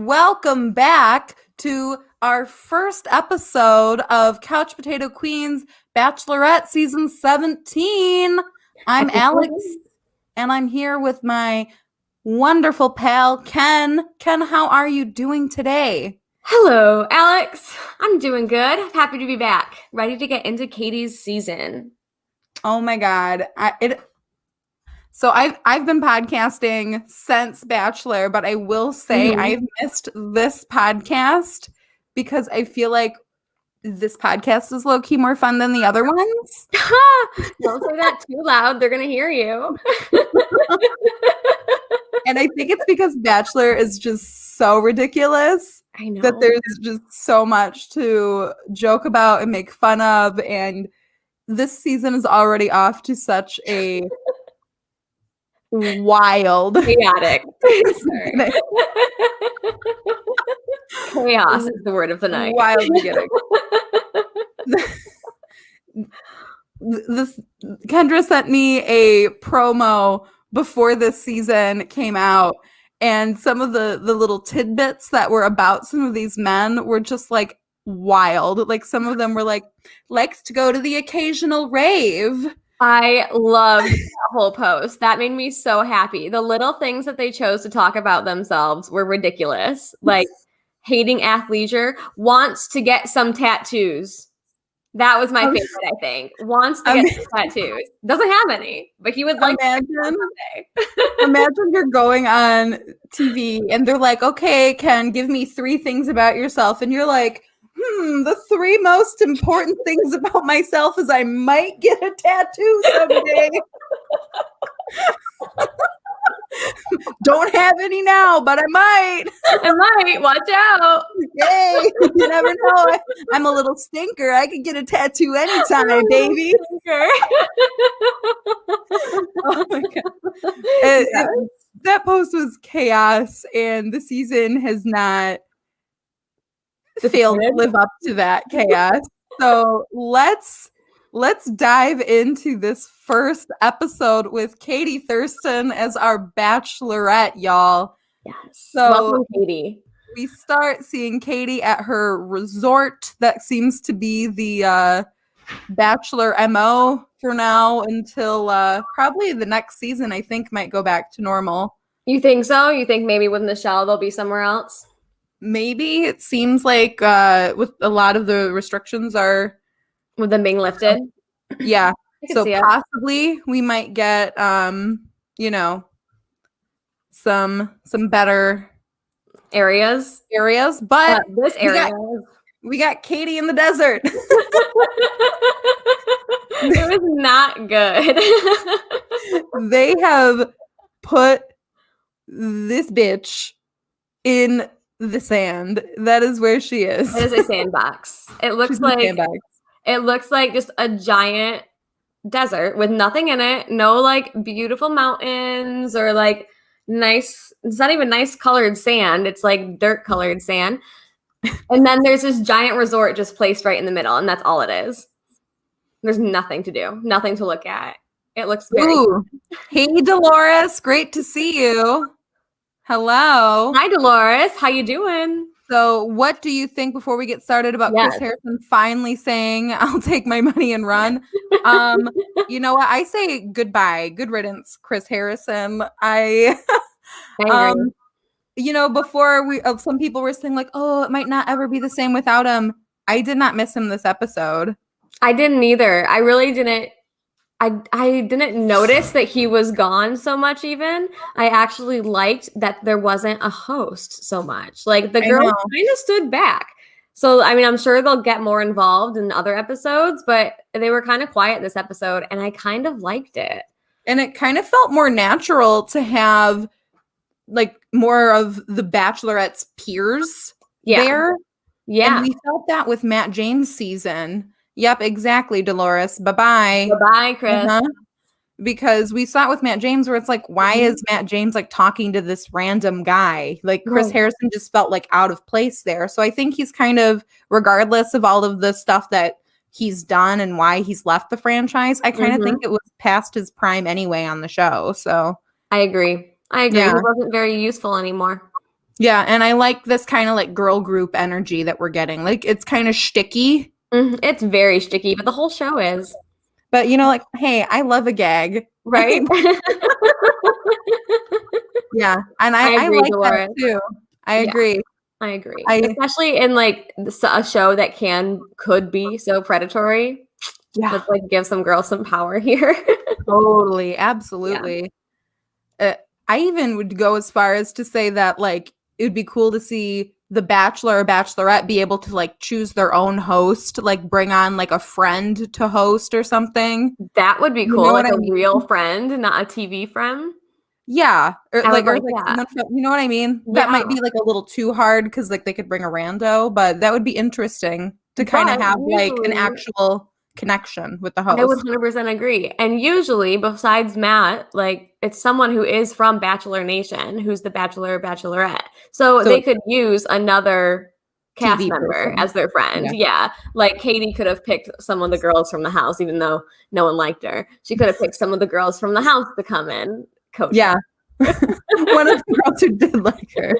Welcome back to our first episode of Couch Potato Queens Bachelorette Season 17. I'm Alex, and I'm here with my wonderful pal, Ken. Ken, how are you doing today? Hello, Alex. I'm doing good. Happy to be back. Ready to get into Katie's season. Oh my God. So I've been podcasting since Bachelor, but I will say I've missed this podcast because I feel like this podcast is low-key more fun than the other ones. Don't say that too loud. They're going to hear you. And I think it's because Bachelor is just so ridiculous. I know. That there's just so much to joke about and make fun of. And this season is already off to such a wild, chaotic. Chaos is the word of the night. Wild beginning. Kendra sent me a promo before this season came out, and some of the little tidbits that were about some of these men were just like wild. Like some of them were like, likes to go to the occasional rave. I loved that whole post. That made me so happy. The little things that they chose to talk about themselves were ridiculous. Like hating athleisure, wants to get some tattoos. That was my favorite, I think. Wants to get some tattoos. Doesn't have any, but he would like to someday. Imagine you're going on TV and they're like, okay, Ken, give me 3 things about yourself. And you're like, the 3 most important things about myself is I might get a tattoo someday. Don't have any now, but I might. Watch out. Yay. You never know. I'm a little stinker. I could get a tattoo anytime, baby. Oh my God. That post was chaos, and the season has not failed to live up to that chaos. So let's dive into this first episode with Katie Thurston as our Bachelorette, y'all. Yes. So welcome, Katie. We start seeing Katie at her resort. That seems to be the Bachelor MO for now until probably the next season, I think, might go back to normal. You think so? You think maybe with Michelle they'll be somewhere else? Maybe. It seems like with a lot of the restrictions are with them being lifted. Yeah. So possibly we might get some better areas, but this area we got Katie in the desert. It was not good. They have put this bitch in the sand. That is where she is. It is a sandbox. It looks like just a giant desert with nothing in it. No like beautiful mountains or like nice. It's not even nice colored sand. It's like dirt colored sand. And then there's this giant resort just placed right in the middle, and that's all it is. There's nothing to do, nothing to look at. It looks very. Ooh. Hey, Dolores, great to see you. Hello. Hi, Dolores. How you doing? So what do you think before we get started about Chris Harrison finally saying, I'll take my money and run? You know what? I say goodbye. Good riddance, Chris Harrison. Before some people were saying like, oh, it might not ever be the same without him. I did not miss him this episode. I didn't either. I really didn't. I didn't notice that he was gone so much even. I actually liked that there wasn't a host so much. Like the girl kind of stood back. So, I mean, I'm sure they'll get more involved in other episodes, but they were kind of quiet this episode and I kind of liked it. And it kind of felt more natural to have like more of the Bachelorette's peers there. Yeah. And we felt that with Matt James' season. Yep, exactly, Dolores. Bye-bye. Bye-bye, Chris. Because we saw it with Matt James where it's like, why is Matt James like talking to this random guy? Like Chris Harrison just felt like out of place there. So I think he's kind of, regardless of all of the stuff that he's done and why he's left the franchise, I kind of think it was past his prime anyway on the show. So I agree. Yeah. He wasn't very useful anymore. Yeah, and I like this kind of like girl group energy that we're getting. Like it's kind of shticky. It's very sticky, but the whole show is. But like, hey, I love a gag. Right? Yeah, and I agree, like Dolores. that too. I agree. I agree. Especially in like a show that could be so predatory. Yeah. Let's like give some girls some power here. Totally. Absolutely. Yeah. I even would go as far as to say that like it would be cool to see the Bachelor or Bachelorette be able to like choose their own host, like bring on like a friend to host or something. That would be cool. You know like what a I mean? real friend, not a TV friend. Yeah. Or I like, would or like like that. someone from, you know what I mean? That might be like a little too hard because like they could bring a rando, but that would be interesting to kind of have like an actual connection with the host. I would 100% agree. And usually, besides Matt, like it's someone who is from Bachelor Nation, who's the Bachelor or Bachelorette. So they could use another cast member as their friend. Yeah. Like Katie could have picked some of the girls from the house, even though no one liked her. She could have picked some of the girls from the house to come in. Coach. Yeah. One of the girls who did like her.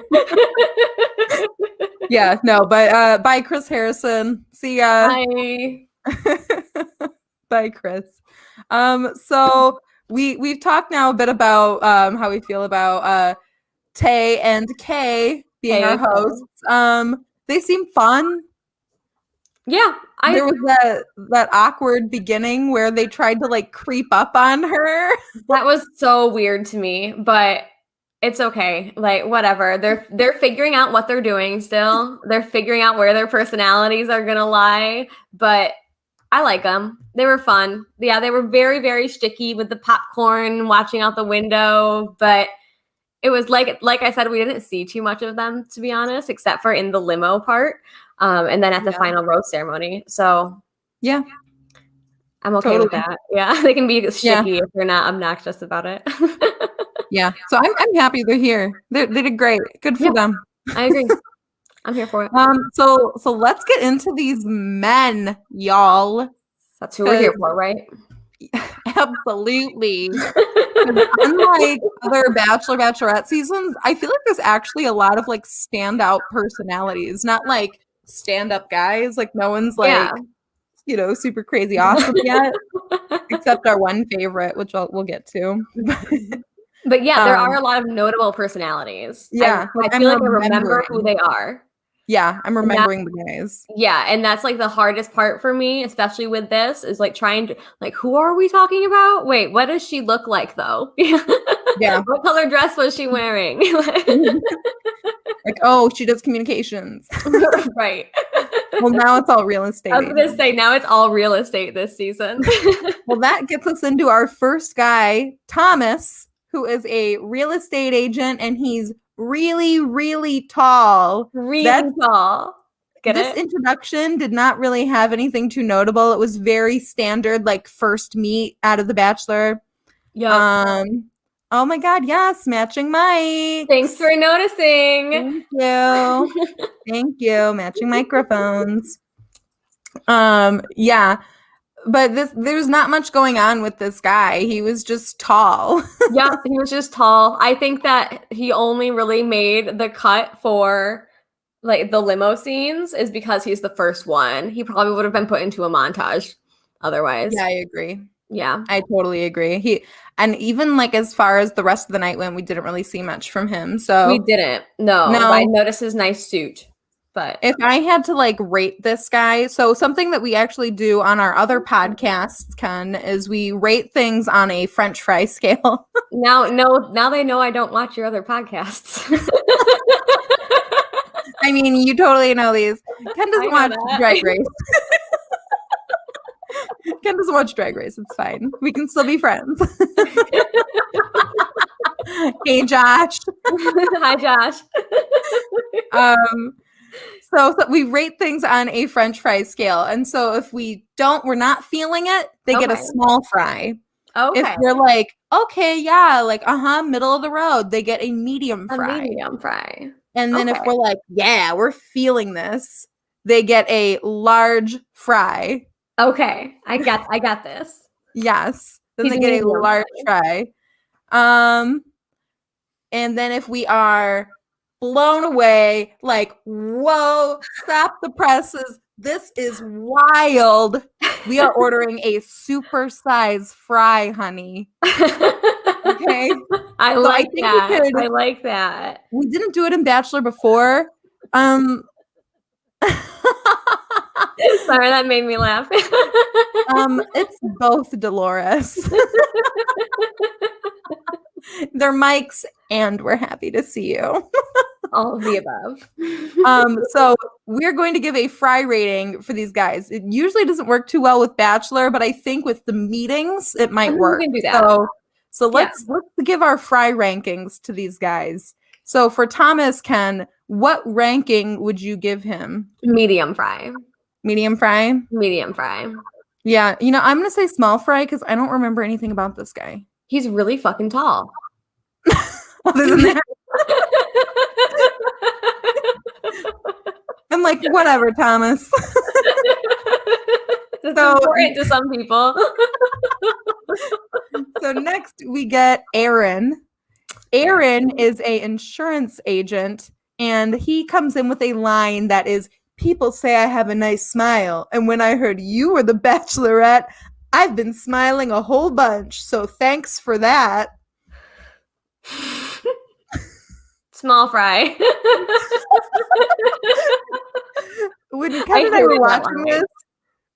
Yeah, no, but bye, Chris Harrison. See ya. Bye. Bye, Chris. So we've talked now a bit about how we feel about Tay and Kay being our hosts. They seem fun. Yeah. There was that awkward beginning where they tried to like creep up on her. That was so weird to me, but it's okay. Like whatever. They're figuring out what they're doing still. They're figuring out where their personalities are going to lie, but I like them. They were fun. Yeah, they were very, very sticky with the popcorn, watching out the window, but it was like I said, we didn't see too much of them, to be honest, except for in the limo part, and then at the final rose ceremony. So yeah, I'm okay with that. Yeah, they can be sticky if they're not obnoxious about it. Yeah, so I'm happy they're here. They did great. Good for them. I agree. I'm here for it. So let's get into these men, y'all. That's who we're here for, right? Absolutely. Unlike other Bachelor, Bachelorette seasons, I feel like there's actually a lot of like standout personalities, not like stand-up guys. Like no one's like, super crazy awesome yet, except our one favorite, which we'll get to. But yeah, there are a lot of notable personalities. Yeah, I feel like I remember who they are. Yeah, I'm remembering the guys. Yeah, and that's like the hardest part for me, especially with this, is like trying to like, who are we talking about? Wait, what does she look like though? Yeah. What color dress was she wearing? Like, oh, she does communications. Right. Well, now it's all real estate. I was going to say, now it's all real estate this season. Well, that gets us into our first guy, Thomas, who is a real estate agent, and he's really, really tall. Really tall. This introduction did not really have anything too notable. It was very standard, like first meet out of The Bachelor. Yeah. Oh my God, yes, matching mics. Thanks for noticing. Thank you. Thank you. Matching microphones. Yeah. But there's not much going on with this guy. He was just tall. Yeah, he was just tall. I think that he only really made the cut for like the limo scenes is because he's the first one. He probably would have been put into a montage otherwise. Yeah, I agree. Yeah. I totally agree. And even like as far as the rest of the night went, we didn't really see much from him. So we didn't. No. I noticed his nice suit. But if I had to like rate this guy, so something that we actually do on our other podcasts, Ken, is we rate things on a French fry scale. Now they know I don't watch your other podcasts. I mean, you totally know these. Ken doesn't watch Drag Race. Ken doesn't watch Drag Race. It's fine. We can still be friends. Hey, Josh. Hi, Josh. So we rate things on a French fry scale. And so if we're not feeling it, they get a small fry. Okay. If we're like, okay, yeah, like, middle of the road, they get a medium fry. A medium fry. And then if we're like, yeah, we're feeling this, they get a large fry. Okay. I got this. Yes. Then they get a large fry. And then if we are blown away. Like, whoa, stop the presses. This is wild. We are ordering a supersize fry, honey. Okay. I like that. I like that. We didn't do it in Bachelor before. Sorry, that made me laugh. It's both Dolores. They're Mike's, and we're happy to see you. All of the above. So we're going to give a fry rating for these guys. It usually doesn't work too well with Bachelor, but I think with the meetings, it might work. We can do that. So let's give our fry rankings to these guys. So for Thomas, Ken, what ranking would you give him? Medium fry. Medium fry? Medium fry. Yeah. You know, I'm going to say small fry because I don't remember anything about this guy. He's really fucking tall. Other than that. I'm like, whatever, Thomas. It's important to some people. So next we get Aaron. Aaron is an insurance agent, and he comes in with a line that is, people say I have a nice smile, and when I heard you were the Bachelorette, I've been smiling a whole bunch, so thanks for that. Small fry. When Ken and I were watching this,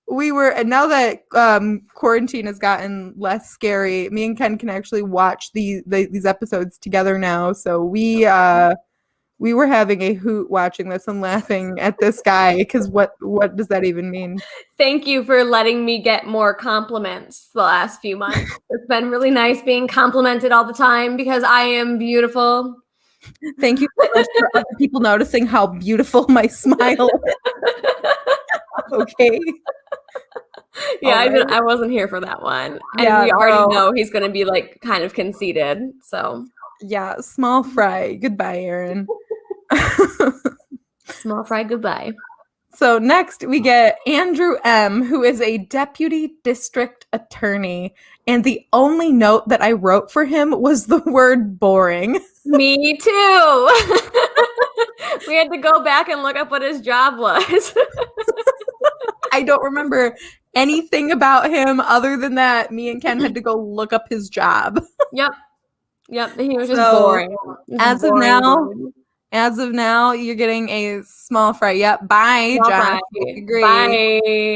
we were, and now that quarantine has gotten less scary, me and Ken can actually watch these episodes together now. So we were having a hoot watching this and laughing at this guy because what does that even mean? Thank you for letting me get more compliments the last few months. It's been really nice being complimented all the time because I am beautiful. Thank you so much for other people noticing how beautiful my smile is. Okay. Yeah, I wasn't here for that one. And we already know he's going to be like kind of conceited. So yeah, small fry. Goodbye, Aaron. Small fry, goodbye. So next we get Andrew M., who is a deputy district attorney. And the only note that I wrote for him was the word boring. Me too. We had to go back and look up what his job was. I don't remember anything about him other than that me and Ken had to go look up his job. Yep. He was just boring. As of now, you're getting a small fry. Yep. Bye, small John. Agree.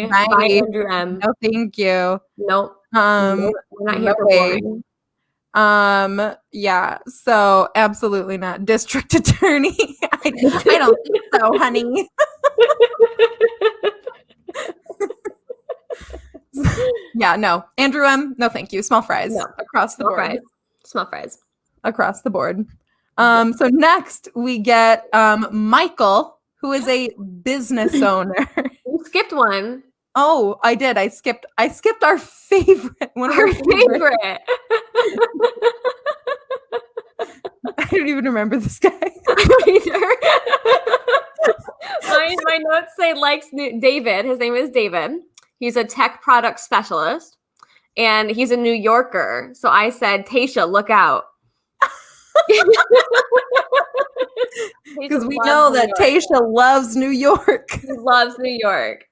Bye, Andrew M. No, thank you. Nope. We're not here for boring. Yeah, so absolutely not district attorney. I don't think so, honey. Yeah, no. Andrew M., no thank you. Small fries. No. Across the board. Small fries. Across the board. So next we get Michael, who is a business owner. You skipped one. Oh, I did. I skipped our favorite. One of our favorite. I don't even remember this guy. Either. My notes say David. His name is David. He's a tech product specialist, and he's a New Yorker. So I said, Tasha, look out. Because we know that Tasha loves New York. He loves New York.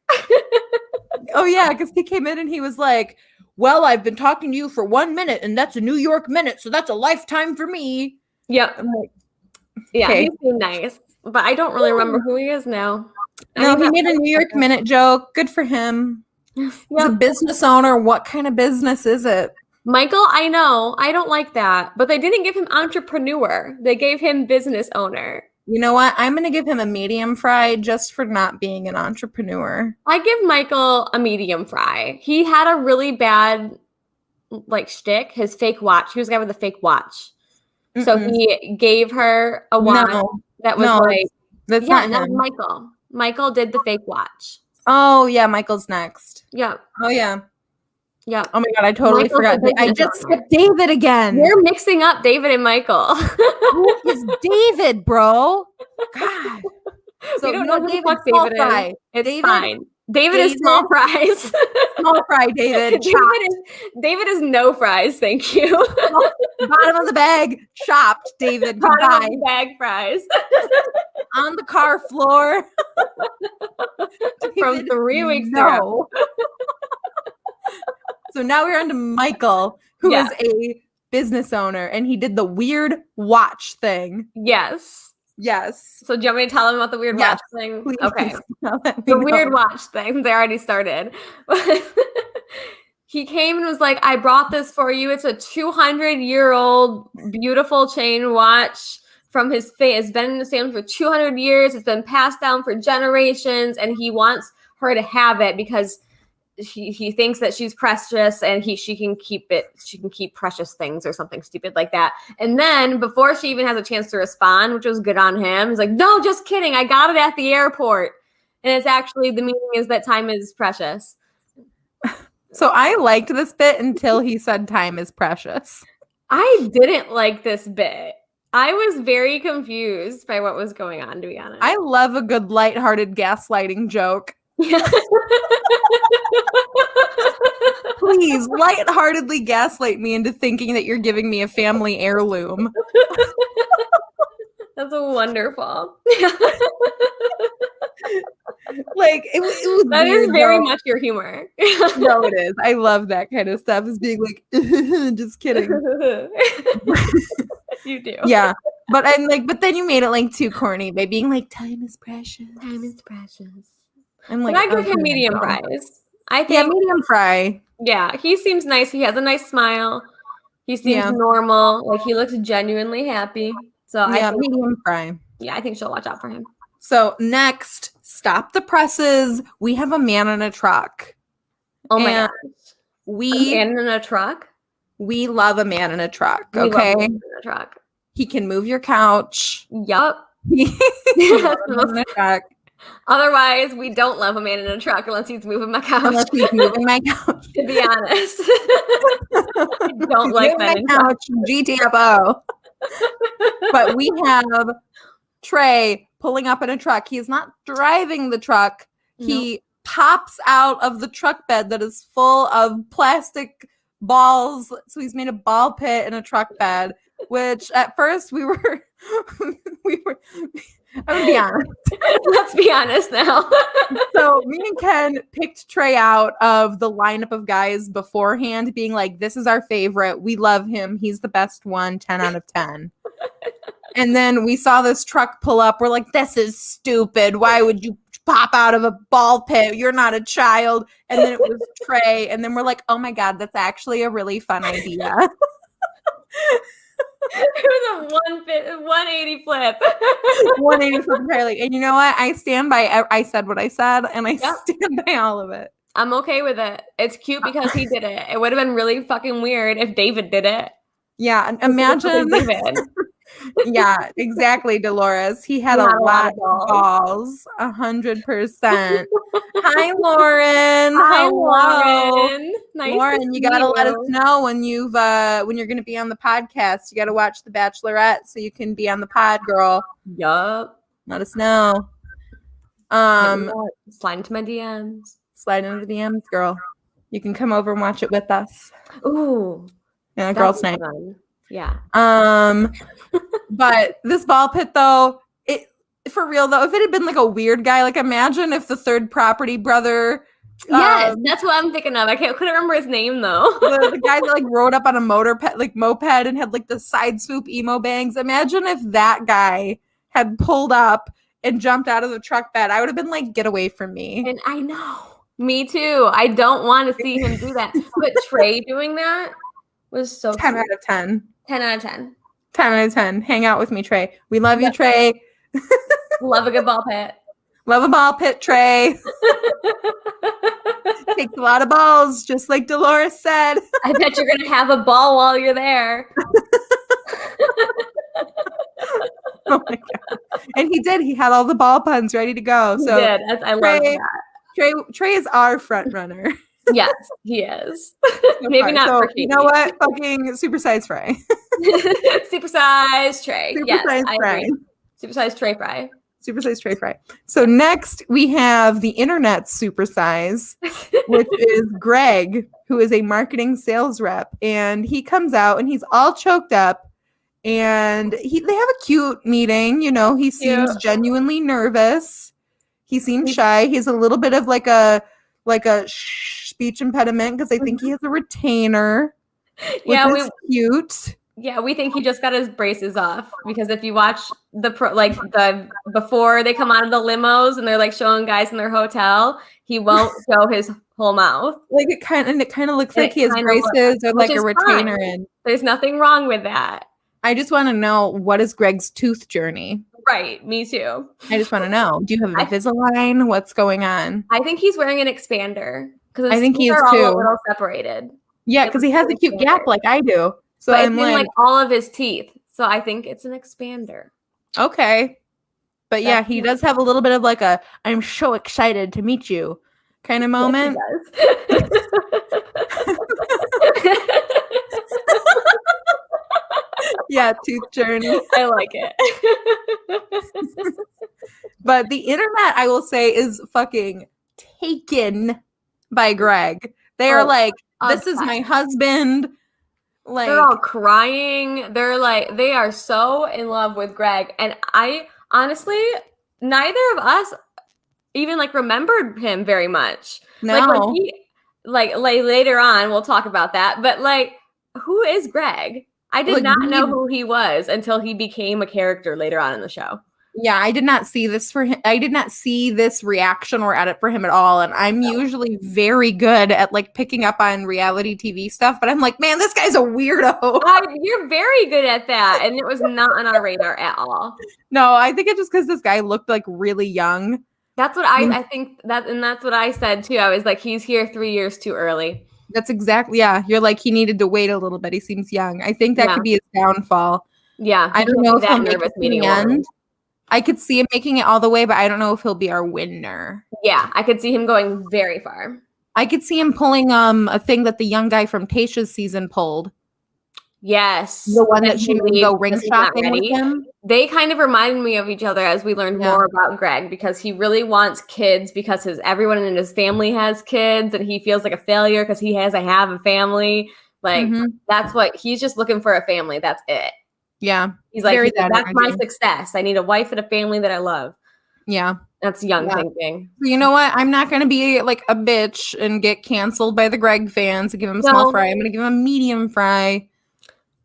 Oh, yeah, because he came in and he was like, well, I've been talking to you for 1 minute, and that's a New York minute, so that's a lifetime for me. Yep. I'm like, yeah, okay. He's been nice, but I don't really remember who he is now. No, he made a New York minute joke. Good for him. He's a business owner. What kind of business is it? Michael, I know. I don't like that. But they didn't give him entrepreneur. They gave him business owner. You know what? I'm going to give him a medium fry just for not being an entrepreneur. I give Michael a medium fry. He had a really bad, shtick. His fake watch. He was the guy with the fake watch. Mm-mm. So he gave her a watch that was that's not him. Michael. Michael did the fake watch. Oh, yeah. Michael's next. Yeah. Oh, yeah. Yeah. Oh my God, I totally forgot. I just skipped David again. You're mixing up David and Michael. Who is David, bro? God. So you don't know who the fuck David is. It's fine. David is small fries. Small fry, David. David is no fries, thank you. Bottom of the bag, chopped, David. Bottom of the bag fries. On the car floor. From 3 weeks ago. So now we're on to Michael, who is a business owner, and he did the weird watch thing. Yes. So do you want me to tell him about the weird watch thing? Please. Okay. The weird watch thing. They already started. He came and was like, I brought this for you. It's a 200-year-old beautiful chain watch from his face. It's been in his family for 200 years. It's been passed down for generations, and he wants her to have it because he thinks that she's precious and she can keep it. She can keep precious things or something stupid like that. And then before she even has a chance to respond, which was good on him, he's like, no, just kidding. I got it at the airport. And it's actually, the meaning is that time is precious. So I liked this bit until he said time is precious. I didn't like this bit. I was very confused by what was going on, to be honest. I love a good lighthearted gaslighting joke. Please lightheartedly gaslight me into thinking that you're giving me a family heirloom. That's wonderful. Like it was that weird, is very much your humor. No, it is. I love that kind of stuff. Is being like, just kidding. You do. Yeah. But I'm like, but then you made it like too corny by being like, time is precious. Time is precious. I'm like, I give him medium fries. I think medium fry. Yeah, he seems nice. He has a nice smile. He seems normal. Like he looks genuinely happy. So I think, medium fry. Yeah, I think she'll watch out for him. So next, stop the presses. We have a man in a truck. Oh my gosh. A man in a truck? We love a man in a truck. We love a man in a truck. He can move your couch. Yup. Otherwise, we don't love a man in a truck unless he's moving my couch. Unless he's moving my couch. To be honest. I don't like men in couch. GTFO. But we have Trey pulling up in a truck. He is not driving the truck. He pops out of the truck bed that is full of plastic balls. So he's made a ball pit in a truck bed, which at first we were I'm gonna be honest. Let's be honest now. So me and Ken picked Trey out of the lineup of guys beforehand, being like, this is our favorite. We love him. He's the best one, 10 out of 10. And then we saw this truck pull up. We're like, this is stupid. Why would you pop out of a ball pit? You're not a child. And then it was Trey. And then we're like, oh my God, that's actually a really fun idea. It was a 180 flip. 180 flip entirely. And you know what? I stand by, I said what I said, and I stand by all of it. I'm okay with it. It's cute because he did it. It would have been really fucking weird if David did it. Yeah, imagine. David. Yeah, exactly, Dolores. He had a lot of balls. 100%. Hi, Lauren. Hi, Lauren. Nice Lauren, you gotta let us know when when you're gonna be on the podcast. You gotta watch The Bachelorette so you can be on the pod, girl. Yup. Let us know. Slide into my DMs. Slide into the DMs, girl. You can come over and watch it with us. Ooh. Yeah, girls' night. Yeah. But this ball pit though, for real though, if it had been like a weird guy, like imagine if the third property brother. Yes, that's what I'm thinking of. Couldn't remember his name though. the guy that like rode up on a moped and had like the side swoop emo bangs. Imagine if that guy had pulled up and jumped out of the truck bed. I would have been like, get away from me. And I know. Me too. I don't want to see him do that. But Trey doing that was so 10 cute. out of 10. 10 out of 10. 10 out of 10. Hang out with me, Trey. We love you, Trey. Love a good ball pit. Love a ball pit, Trey. Takes a lot of balls, just like Dolores said. I bet you're going to have a ball while you're there. Oh my God. And he did. He had all the ball puns ready to go. So he did. I love that. Trey is our front runner. Yes, he is. Maybe not for you know what? Fucking supersize Fry. Supersize Trey. Yes, Supersize I Fry. agree. Supersize Trey Fry. Supersize tray fry. So next we have the internet supersize, which is Greg, who is a marketing sales rep. And he comes out and he's all choked up. And they have a cute meeting. You know, he seems genuinely nervous. He seems shy. He has a little bit of like a speech impediment because I think he has a retainer, which is cute. Yeah, we think he just got his braces off because if you watch the before they come out of the limos and they're like showing guys in their hotel, he won't show his whole mouth. Like it kind of looks like he has braces or like a retainer in. There's nothing wrong with that. I just want to know, what is Greg's tooth journey? Right, me too. I just want to know. Do you have Invisalign? What's going on? I think he's wearing an expander because I think he is all too. a little separated. Yeah, because he has a cute gap like I do. So but I'm it's in like all of his teeth. So I think it's an expander. Okay. But yeah, he does have a little bit of like a "I'm so excited to meet you" kind of moment. Yes, Yeah, tooth journey. I like it. But the internet, I will say, is fucking taken by Greg. They are like, this is my husband. Like, they're all crying. They are so in love with Greg. And I honestly, neither of us even like remembered him very much. No. Like later on, we'll talk about that. But like, who is Greg? I did not know who he was until he became a character later on in the show. Yeah, I did not see this for him. I did not see this reaction or edit for him at all. And I'm usually very good at like picking up on reality TV stuff, but I'm like, man, this guy's a weirdo. You're very good at that. And it was not on our radar at all. No, I think it's just because this guy looked like really young. That's what I think that's what I said too. I was like, he's here 3 years too early. That's exactly, yeah. You're like, he needed to wait a little bit. He seems young. I think that could be his downfall. Yeah. I don't know if he'll make it to the end. I could see him making it all the way, but I don't know if he'll be our winner. Yeah, I could see him going very far. I could see him pulling a thing that the young guy from Tayshia's season pulled. Yes. The one that she would go ring shopping with him. They kind of reminded me of each other as we learned more about Greg because he really wants kids because everyone in his family has kids and he feels like a failure because he has to have a family. Like that's what he's just looking for, a family. That's it. Yeah. He's like, that's my success. I need a wife and a family that I love. Yeah. That's young thinking. You know what? I'm not going to be like a bitch and get canceled by the Greg fans and give him a small fry. I'm going to give him a medium fry.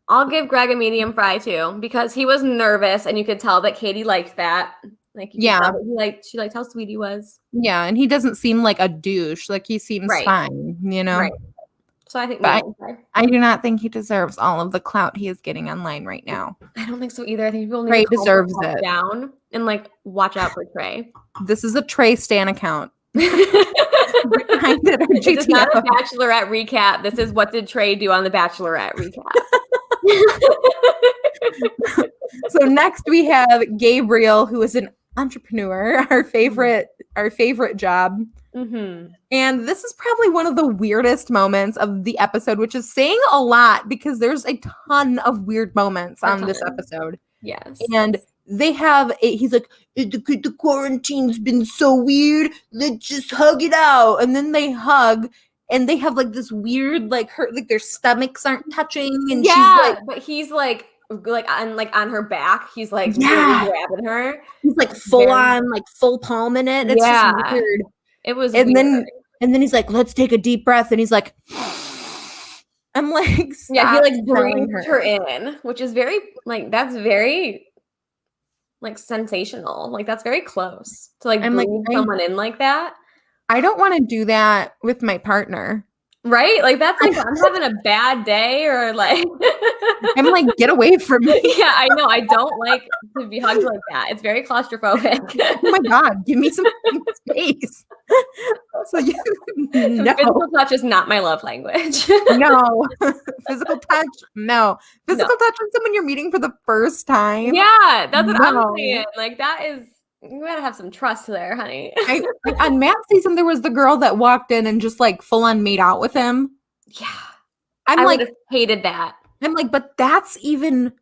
I'll give Greg a medium fry too because he was nervous and you could tell that Katie liked that. Like, she liked how sweet he was. Yeah. And he doesn't seem like a douche. Like he seems fine, you know? Right. So I think I do not think he deserves all of the clout he is getting online right now. I don't think so either. I think people need Trey to deserves it down and like watch out for Trey. This is a Trey Stan account. This is not a Bachelorette recap. This is what did Trey do on the Bachelorette recap. So next we have Gabriel, who is an entrepreneur, our favorite job. Mm-hmm. And this is probably one of the weirdest moments of the episode, which is saying a lot because there's a ton of weird moments on this episode. Yes. And they have he's like, the quarantine's been so weird. Let's just hug it out. And then they hug and they have like this weird, like their stomachs aren't touching. And she's like, but he's like on her back. He's like really grabbing her. He's like full palm in it. It's just weird. It was and weird. then he's like, let's take a deep breath. And he's like, I'm like, stop. Yeah, he like breathed her in, which is very like, that's very like sensational. Like that's very close to like breathe someone in like that. I don't want to do that with my partner. Right? Like that's like I'm having a bad day or like I'm like, get away from me. Yeah, I know. I don't like to be hugged like that. It's very claustrophobic. Oh my God, give me some space. So physical touch is not my love language. No. Physical touch, no. Physical touch with someone you're meeting for the first time. Yeah, that's what I'm saying. Like that is, you gotta have some trust there, honey. On Matt's season, there was the girl that walked in and just like full on made out with him. Yeah. I like hated that. I'm like, but that's even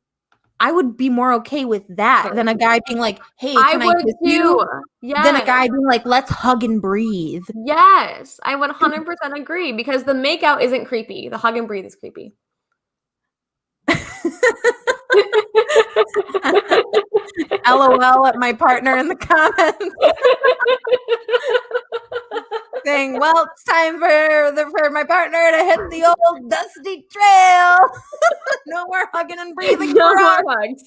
I would be more okay with that than a guy being like, hey, can I would kiss too. you? Yes. Than a guy being like, let's hug and breathe. Yes, I 100% agree because the makeout isn't creepy. The hug and breathe is creepy. LOL at my partner in the comments. Saying, well, it's time for my partner to hit the old dusty trail. No more hugging and breathing. No more hugs.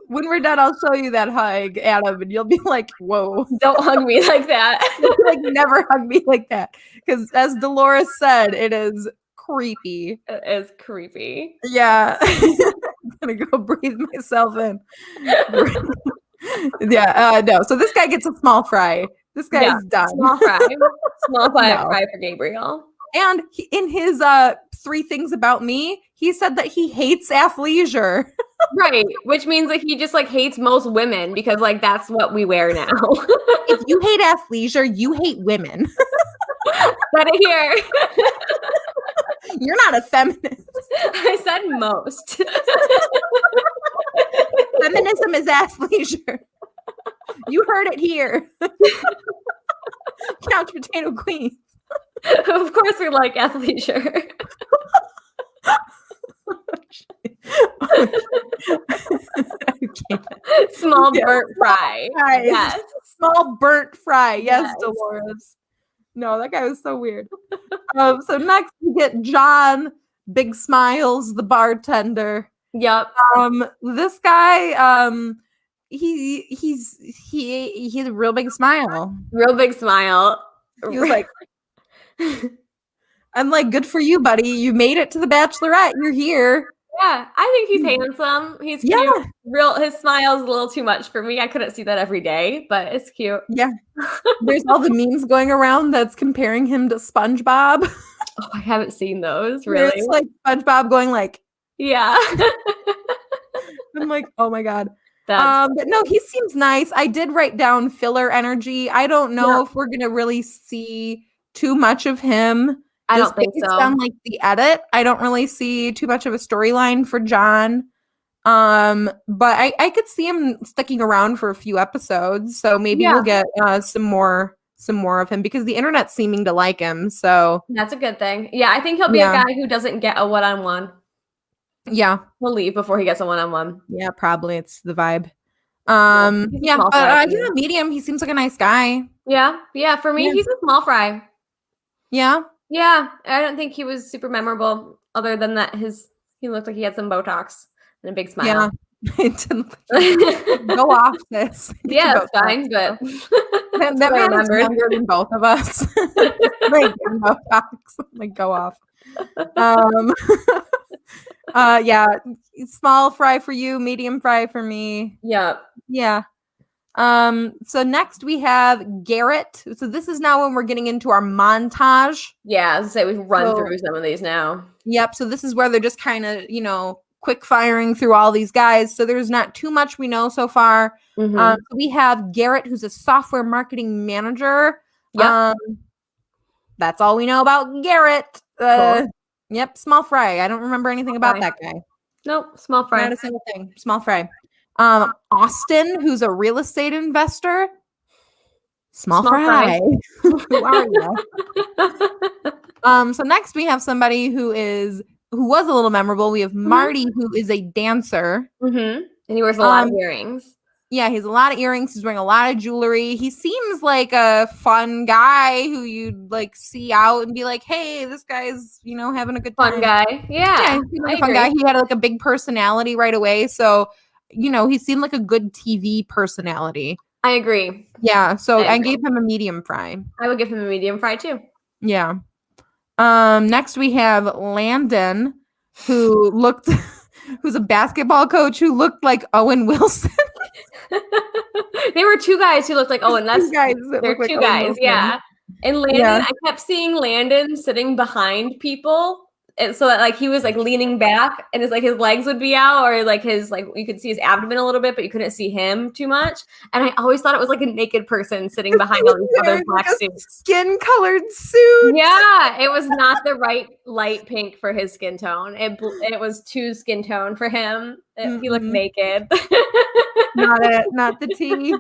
When we're done, I'll show you that hug, Adam, and you'll be like, whoa. Don't hug me like that. Like, never hug me like that. Because as Dolores said, it is creepy. It is creepy. Yeah. I'm going to go breathe myself in. Yeah, no. So this guy gets a small fry. This guy's done. Small fry. Small fry for Gabriel. And in his 3 things about me, he said that he hates athleisure. Right, which means that he just like hates most women because like that's what we wear now. If you hate athleisure, you hate women. Said it here. You're not a feminist. I said most. Feminism is athleisure. You heard it here. Couch Potato Queen. Of course we like athleisure. Small burnt fry. Yes. Small burnt fry. Yes, Dolores. No, that guy was so weird. So next we get John, Big Smiles, the bartender. Yep. This guy, he's a real big smile. Real big smile. He was like, I'm like, good for you, buddy. You made it to the Bachelorette. You're here. Yeah, I think he's handsome. He's cute. His smile's a little too much for me. I couldn't see that every day, but it's cute. Yeah. There's all the memes going around that's comparing him to SpongeBob. Oh, I haven't seen those, really. It's like SpongeBob going like, yeah. I'm like, oh my God. But no, he seems nice. I did write down filler energy. I don't know if we're gonna really see too much of him. I don't think so. On like the edit, I don't really see too much of a storyline for John. But I could see him sticking around for a few episodes. So maybe we'll get some more of him because the internet's seeming to like him. So that's a good thing. Yeah, I think he'll be a guy who doesn't get a one-on-one. Yeah. He'll leave before he gets a one-on-one. Yeah, probably. It's the vibe. But medium, he seems like a nice guy. Yeah. Yeah, for me, he's a small fry. Yeah. Yeah, I don't think he was super memorable other than that he looked like he had some Botox and a big smile. Yeah. Go off this. Yeah, it's fine, but that man is younger than both of us. Like, Botox. Like, go off. Small fry for you, medium fry for me. Yeah. So next we have Garrett. So this is now when we're getting into our montage. Yeah, as I say, we've run through some of these now. Yep. So this is where they're just kind of, quick firing through all these guys. So there's not too much we know so far. So we have Garrett, who's a software marketing manager. Yep. That's all we know about Garrett. Cool. Yep. Small fry. I don't remember anything about that guy. Nope. Small fry. Not a single thing. Small fry. Austin, who's a real estate investor. Small fry. Who are you? So next we have somebody who was a little memorable. We have Marty, who is a dancer. And he wears a lot of earrings. Yeah, he has a lot of earrings. He's wearing a lot of jewelry. He seems like a fun guy who you'd like see out and be like, hey, this guy's, having a good time. Fun guy. Yeah, he's like a fun guy. He had like a big personality right away. So, he seemed like a good TV personality. I agree. Yeah, so I gave him a medium fry. I would give him a medium fry too. Yeah. Next we have Landon, who's a basketball coach who looked like Owen Wilson. There were 2 guys who looked like Owen. There were 2 guys, yeah. And Landon, I kept seeing Landon sitting behind people and so that like he was like leaning back and his legs would be out, or like his like you could see his abdomen a little bit, but you couldn't see him too much. And I always thought it was like a naked person sitting behind all these other black suits. Skin colored suit. Yeah, it was not the right light pink for his skin tone. It was too skin tone for him. He looked naked. Not the tea.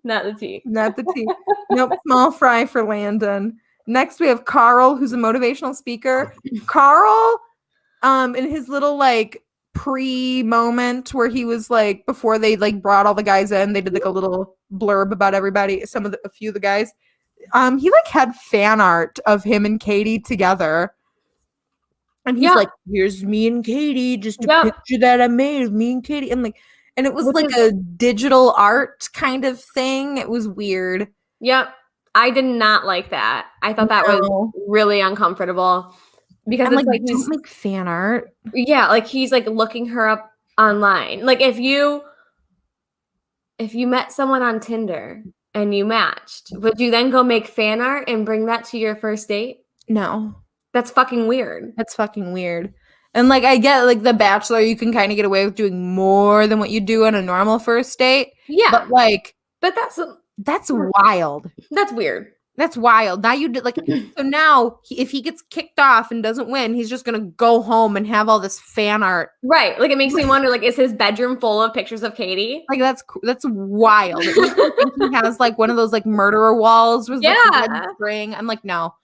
Not the tea. Not the tea. Nope, small fry for Landon. Next, we have Carl, who's a motivational speaker. Carl, in his little like pre-moment where he was like, before they like brought all the guys in, they did like a little blurb about everybody, a few of the guys. He like had fan art of him and Katie together. And he's like, here's me and Katie, just a picture that I made of me and Katie. And it was like a digital art kind of thing. It was weird. Yep. I did not like that. I thought that was really uncomfortable because it's like don't make fan art. Yeah, like he's like looking her up online. Like if you met someone on Tinder and you matched, would you then go make fan art and bring that to your first date? No. That's fucking weird. That's fucking weird. And like I get like The Bachelor, you can kind of get away with doing more than what you do on a normal first date. Yeah. But that's wild. That's weird. That's wild. Now you did like so now if he gets kicked off and doesn't win, he's just gonna go home and have all this fan art. Right. Like it makes me wonder, like, is his bedroom full of pictures of Katie? Like that's wild. It makes me think he has like one of those like murderer walls with like red string. I'm like, no.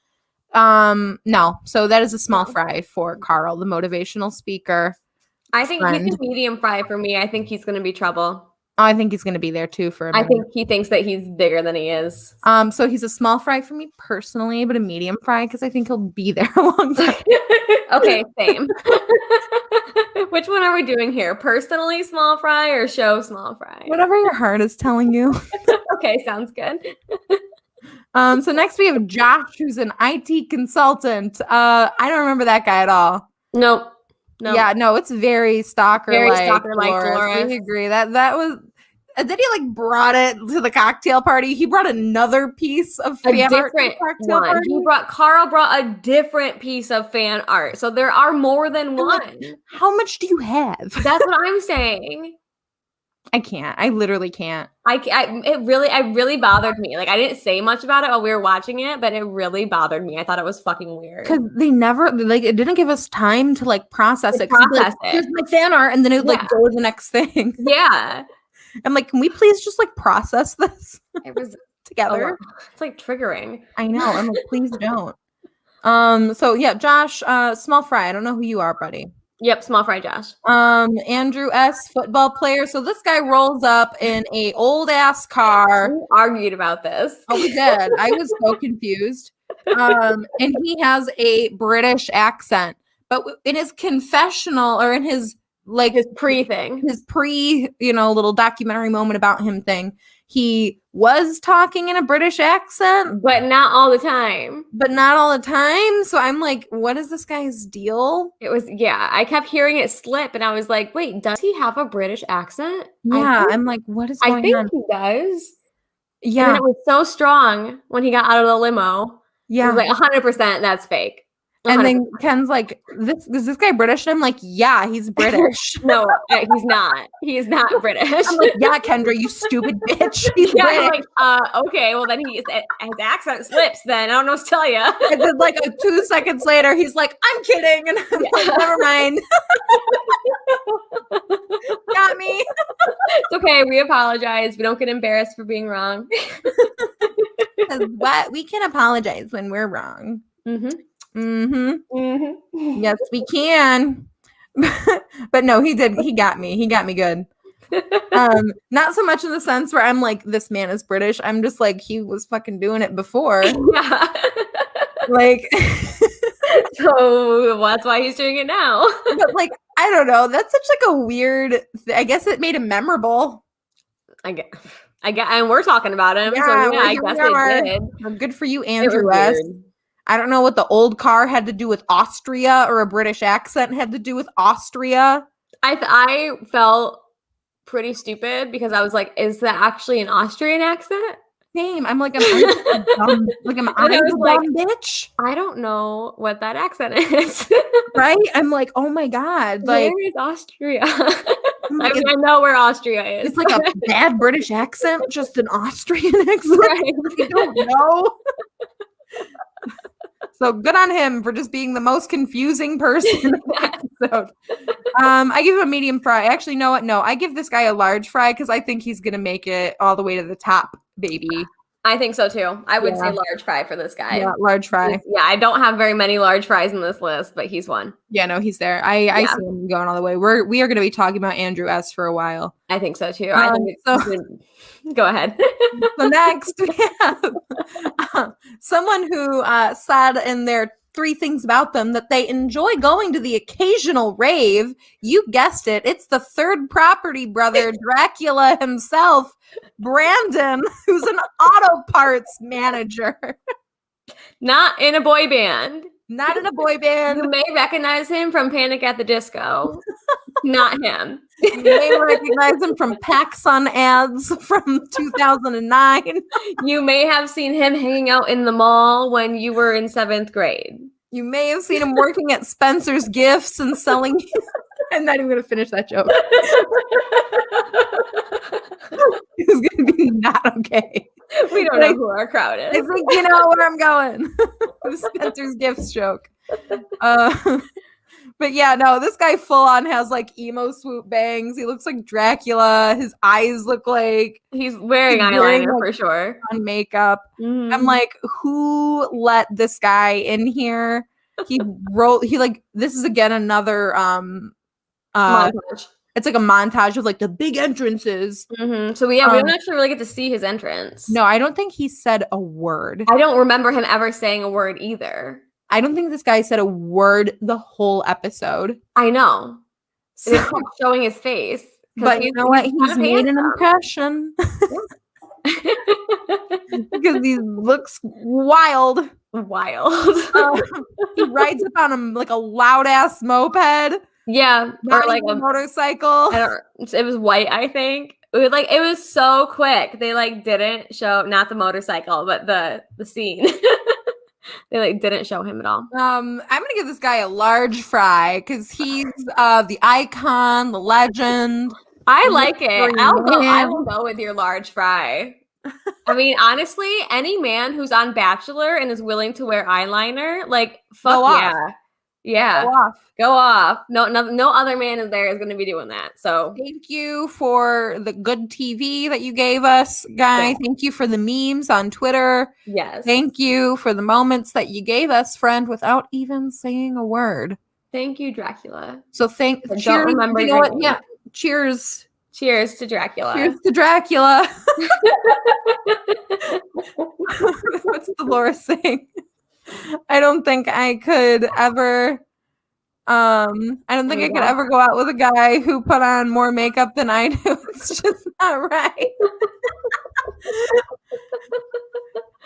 No. So that is a small fry for Carl, the motivational speaker. I think he's a medium fry for me. I think he's gonna be trouble. I think he's going to be there too for a minute. I think he thinks that he's bigger than he is. So he's a small fry for me personally, but a medium fry because I think he'll be there a long time. Okay, same. Which one are we doing here? Personally small fry or show small fry? Whatever your heart is telling you. Okay, sounds good. So next we have Josh, who's an IT consultant. I don't remember that guy at all. Nope. No. Yeah, no, it's very stalker-like. Very stalker-like Dolores. We agree. That was. And then he like brought it to the cocktail party. He brought another piece of fan art to the cocktail party. Carl brought a different piece of fan art. So there are more than one. How much do you have? That's what I'm saying. I can't. I literally can't. It really bothered me. Like I didn't say much about it while we were watching it, but it really bothered me. I thought it was fucking weird. Because they never like it didn't give us time to like process it. Here's my fan art, and then it would like go to the next thing. Yeah. I'm like, can we please just like process this? It was together. It's like triggering. I know. I'm like, please don't. So yeah, Josh, small fry. I don't know who you are, buddy. Yep, small fry Josh. Andrew S., football player. So this guy rolls up in a old ass car. We argued about this. Oh, we did. I was so confused. And he has a British accent, but in his confessional or in his like his pre-thing, little documentary moment about him thing, he was talking in a British accent, but not all the time. So I'm like, what is this guy's deal? I kept hearing it slip and I was like, wait, does he have a British accent? Yeah, I'm like, what is going on? I think he does. Yeah. And it was so strong when he got out of the limo. Yeah. I was like, 100% that's fake. 100%. And then Ken's like, is this guy British? And I'm like, yeah, he's British. No, he's not. He's not British. I'm like, yeah, Kendra, you stupid bitch. He's British. Like, okay, well then his accent slips then. I don't know what to tell you. And then like 2 seconds later, he's like, I'm kidding. And I'm like, never mind. Got me. It's okay. We apologize. We don't get embarrassed for being wrong. What? We can apologize when we're wrong. Mm-hmm. Mm-hmm. Mm-hmm. Yes, we can. But no, he did. He got me. He got me good. Not so much in the sense where I'm like, this man is British. I'm just like, he was fucking doing it before. Yeah. Like, so that's why he's doing it now. But like, I don't know. That's such like a weird. I guess it made him memorable. I get, and we're talking about him. Yeah, so yeah, I guess it did. Well, good for you, Andrew S. I don't know what the old car had to do with Austria or a British accent had to do with Austria. I felt pretty stupid because I was like, is that actually an Austrian accent? Same. I'm like, am I dumb? Like, am I the dumb bitch? I don't know what that accent is. Right? I'm like, oh my God. Like, where is Austria? Like, I know where Austria is. It's like a bad British accent, just an Austrian accent. Right. I don't know. So good on him for just being the most confusing person in the episode. I give him a medium fry. Actually, you know what? No, I give this guy a large fry because I think he's going to make it all the way to the top, baby. I think so too. I would say large fry for this guy. Yeah, large fry. Yeah, I don't have very many large fries in this list, but he's one. Yeah, no, he's there. I see him going all the way. We are going to be talking about Andrew S. for a while. I think so too. I think go ahead. So next we have someone who said in their 3 things about them that they enjoy going to the occasional rave. You guessed it. It's the third property brother, Dracula himself, Brandon, who's an auto parts manager. Not in a boy band. Not in a boy band. You may recognize him from Panic at the Disco. Not him. You may recognize him from PacSun ads from 2009. You may have seen him hanging out in the mall when you were in 7th grade. You may have seen him working at Spencer's Gifts and selling. I'm not even going to finish that joke. It's going to be not okay. We don't know who our crowd is. I think you know where I'm going. The Spencer's Gifts joke. But yeah, no, this guy full on has like emo swoop bangs. He looks like Dracula. His eyes look like he's wearing eyeliner for sure. On makeup. Mm-hmm. I'm like, who let this guy in here? This is again another montage. It's like a montage of like the big entrances. Mm-hmm. So we don't actually really get to see his entrance. No, I don't think he said a word. I don't remember him ever saying a word either. I don't think this guy said a word the whole episode. I know. So, it's showing his face. But you know what? He's made an impression. Because he looks wild. He rides up on him like a loud ass moped. Yeah, or like a motorcycle. It was white, I think. It was so quick. They like didn't show not the motorcycle, but the scene. They like didn't show him at all. I'm gonna give this guy a large fry because he's the icon, the legend. I like it. I will go with your large fry. I mean, honestly, any man who's on Bachelor and is willing to wear eyeliner, like fuck yeah. Go off. No other man is going to be doing that. So thank you for the good TV that you gave us, guy. Yeah. Thank you for the memes on Twitter. Yes. Thank you for the moments that you gave us, friend, without even saying a word. Thank you, Dracula. So cheers. Don't remember you know what? Yeah. Cheers. Cheers to Dracula. Cheers to Dracula. What's Dolores saying? I don't think I could ever ever go out with a guy who put on more makeup than I do. It's just not right.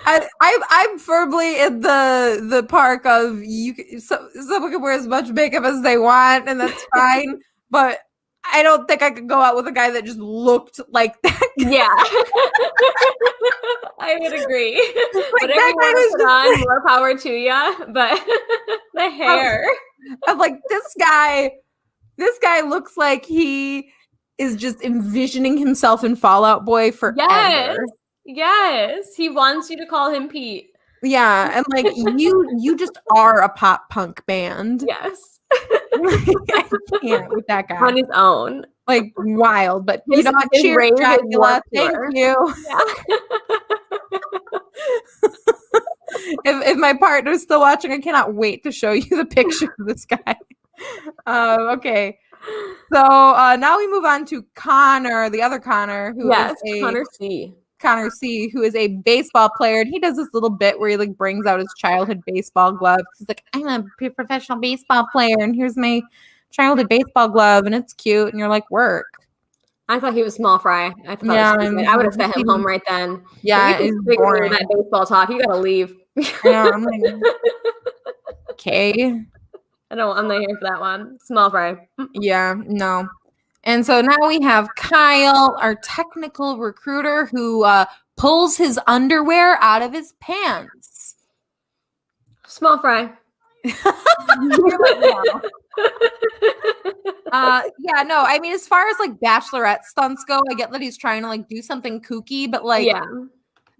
I'm firmly in the park of someone can wear as much makeup as they want and that's fine, but I don't think I could go out with a guy that just looked like that. Yeah. I would agree. Whatever you want to put on, more power to you. But the hair. I was like, this guy looks like he is just envisioning himself in Fall Out Boy forever. Yes. He wants you to call him Pete. Yeah. And like you just are a pop punk band. Yes. I can't with that guy. On his own. Like wild, but you know what? Cheers, Dracula. Thank you. Yeah. If my partner's still watching, I cannot wait to show you the picture of this guy. Okay. So now we move on to Connor, the other Connor, who is Connor C, who is a baseball player, and he does this little bit where he like brings out his childhood baseball glove. He's like, I'm a professional baseball player, and here's my childhood baseball glove, and it's cute. And you're like, work. I thought he was small fry. I would have sent him home right then. Yeah, it's boring. That baseball talk. You gotta leave. Yeah, I'm like, okay. I'm not here for that one. Small fry. Yeah, no. And so now we have Kyle, our technical recruiter, who pulls his underwear out of his pants. Small fry. Yeah, no, I mean, as far as like Bachelorette stunts go, I get that he's trying to like do something kooky, but like,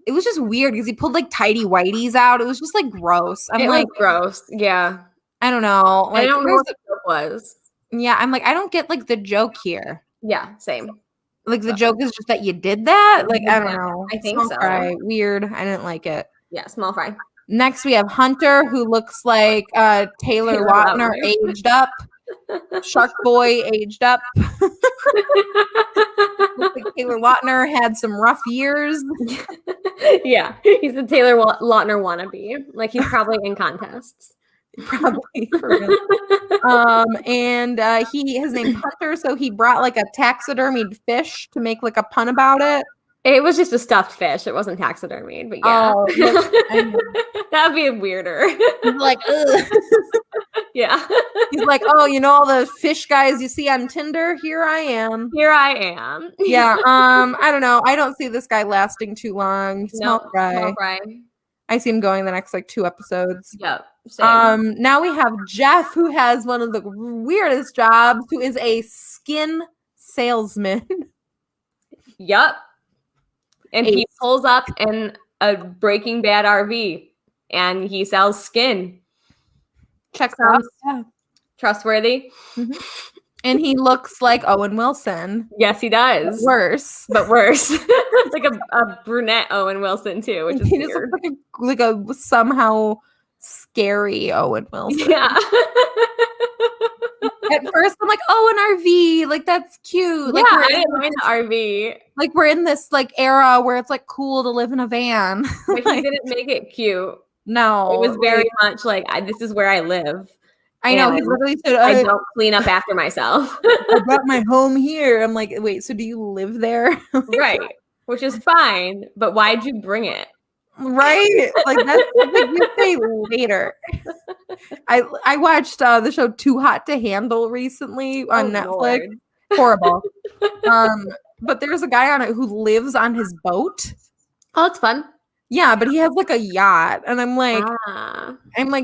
it was just weird because he pulled like tighty whities out. It was just like gross. It was gross. Yeah. I don't know. Like, I don't know what the joke was. Yeah, I'm like, I don't get like the joke here. Yeah, same. Like the joke is just that you did that. Like, I don't know. I think small so. Fry, weird. I didn't like it. Yeah, small fry. Next, we have Hunter, who looks like Taylor Lautner aged up. Shark Boy aged up. Looks like Taylor Lautner had some rough years. Yeah, he's a Taylor Lautner wannabe. Like he's probably in contests. Probably. And his name's Hunter, so he brought like a taxidermied fish to make like a pun about it. It was just a stuffed fish. It wasn't taxidermied, but yeah. That'd be weirder. He's like, ugh. Yeah. He's like, oh, you know all the fish guys you see on Tinder? Here I am. Here I am. Yeah. I don't know. I don't see this guy lasting too long. Small fry. I see him going the next like 2 episodes. Yep. Same. Now we have Jeff, who has one of the weirdest jobs, who is a skin salesman. Yep. And he pulls up in a Breaking Bad RV and he sells skin. Checks out. Yeah. Trustworthy. Mm-hmm. And he looks like Owen Wilson. Yes, he does. But worse. It's like a brunette Owen Wilson too, which is weird. Just looks like a somehow scary Owen Wilson. Yeah. At first, I'm like, oh, an RV, like that's cute. Like, I didn't mind the RV. Like we're in this like era where it's like cool to live in a van. But he didn't make it cute. No, it was very much like this is where I live. I know. He literally said, I don't clean up after myself. I brought my home here. I'm like, wait, so do you live there? Right. Which is fine, but why'd you bring it? Right? Like that's something you say later. I watched the show Too Hot to Handle recently on Netflix. Lord. Horrible. But there's a guy on it who lives on his boat. Oh, it's fun. Yeah, but he has like a yacht, and I'm like,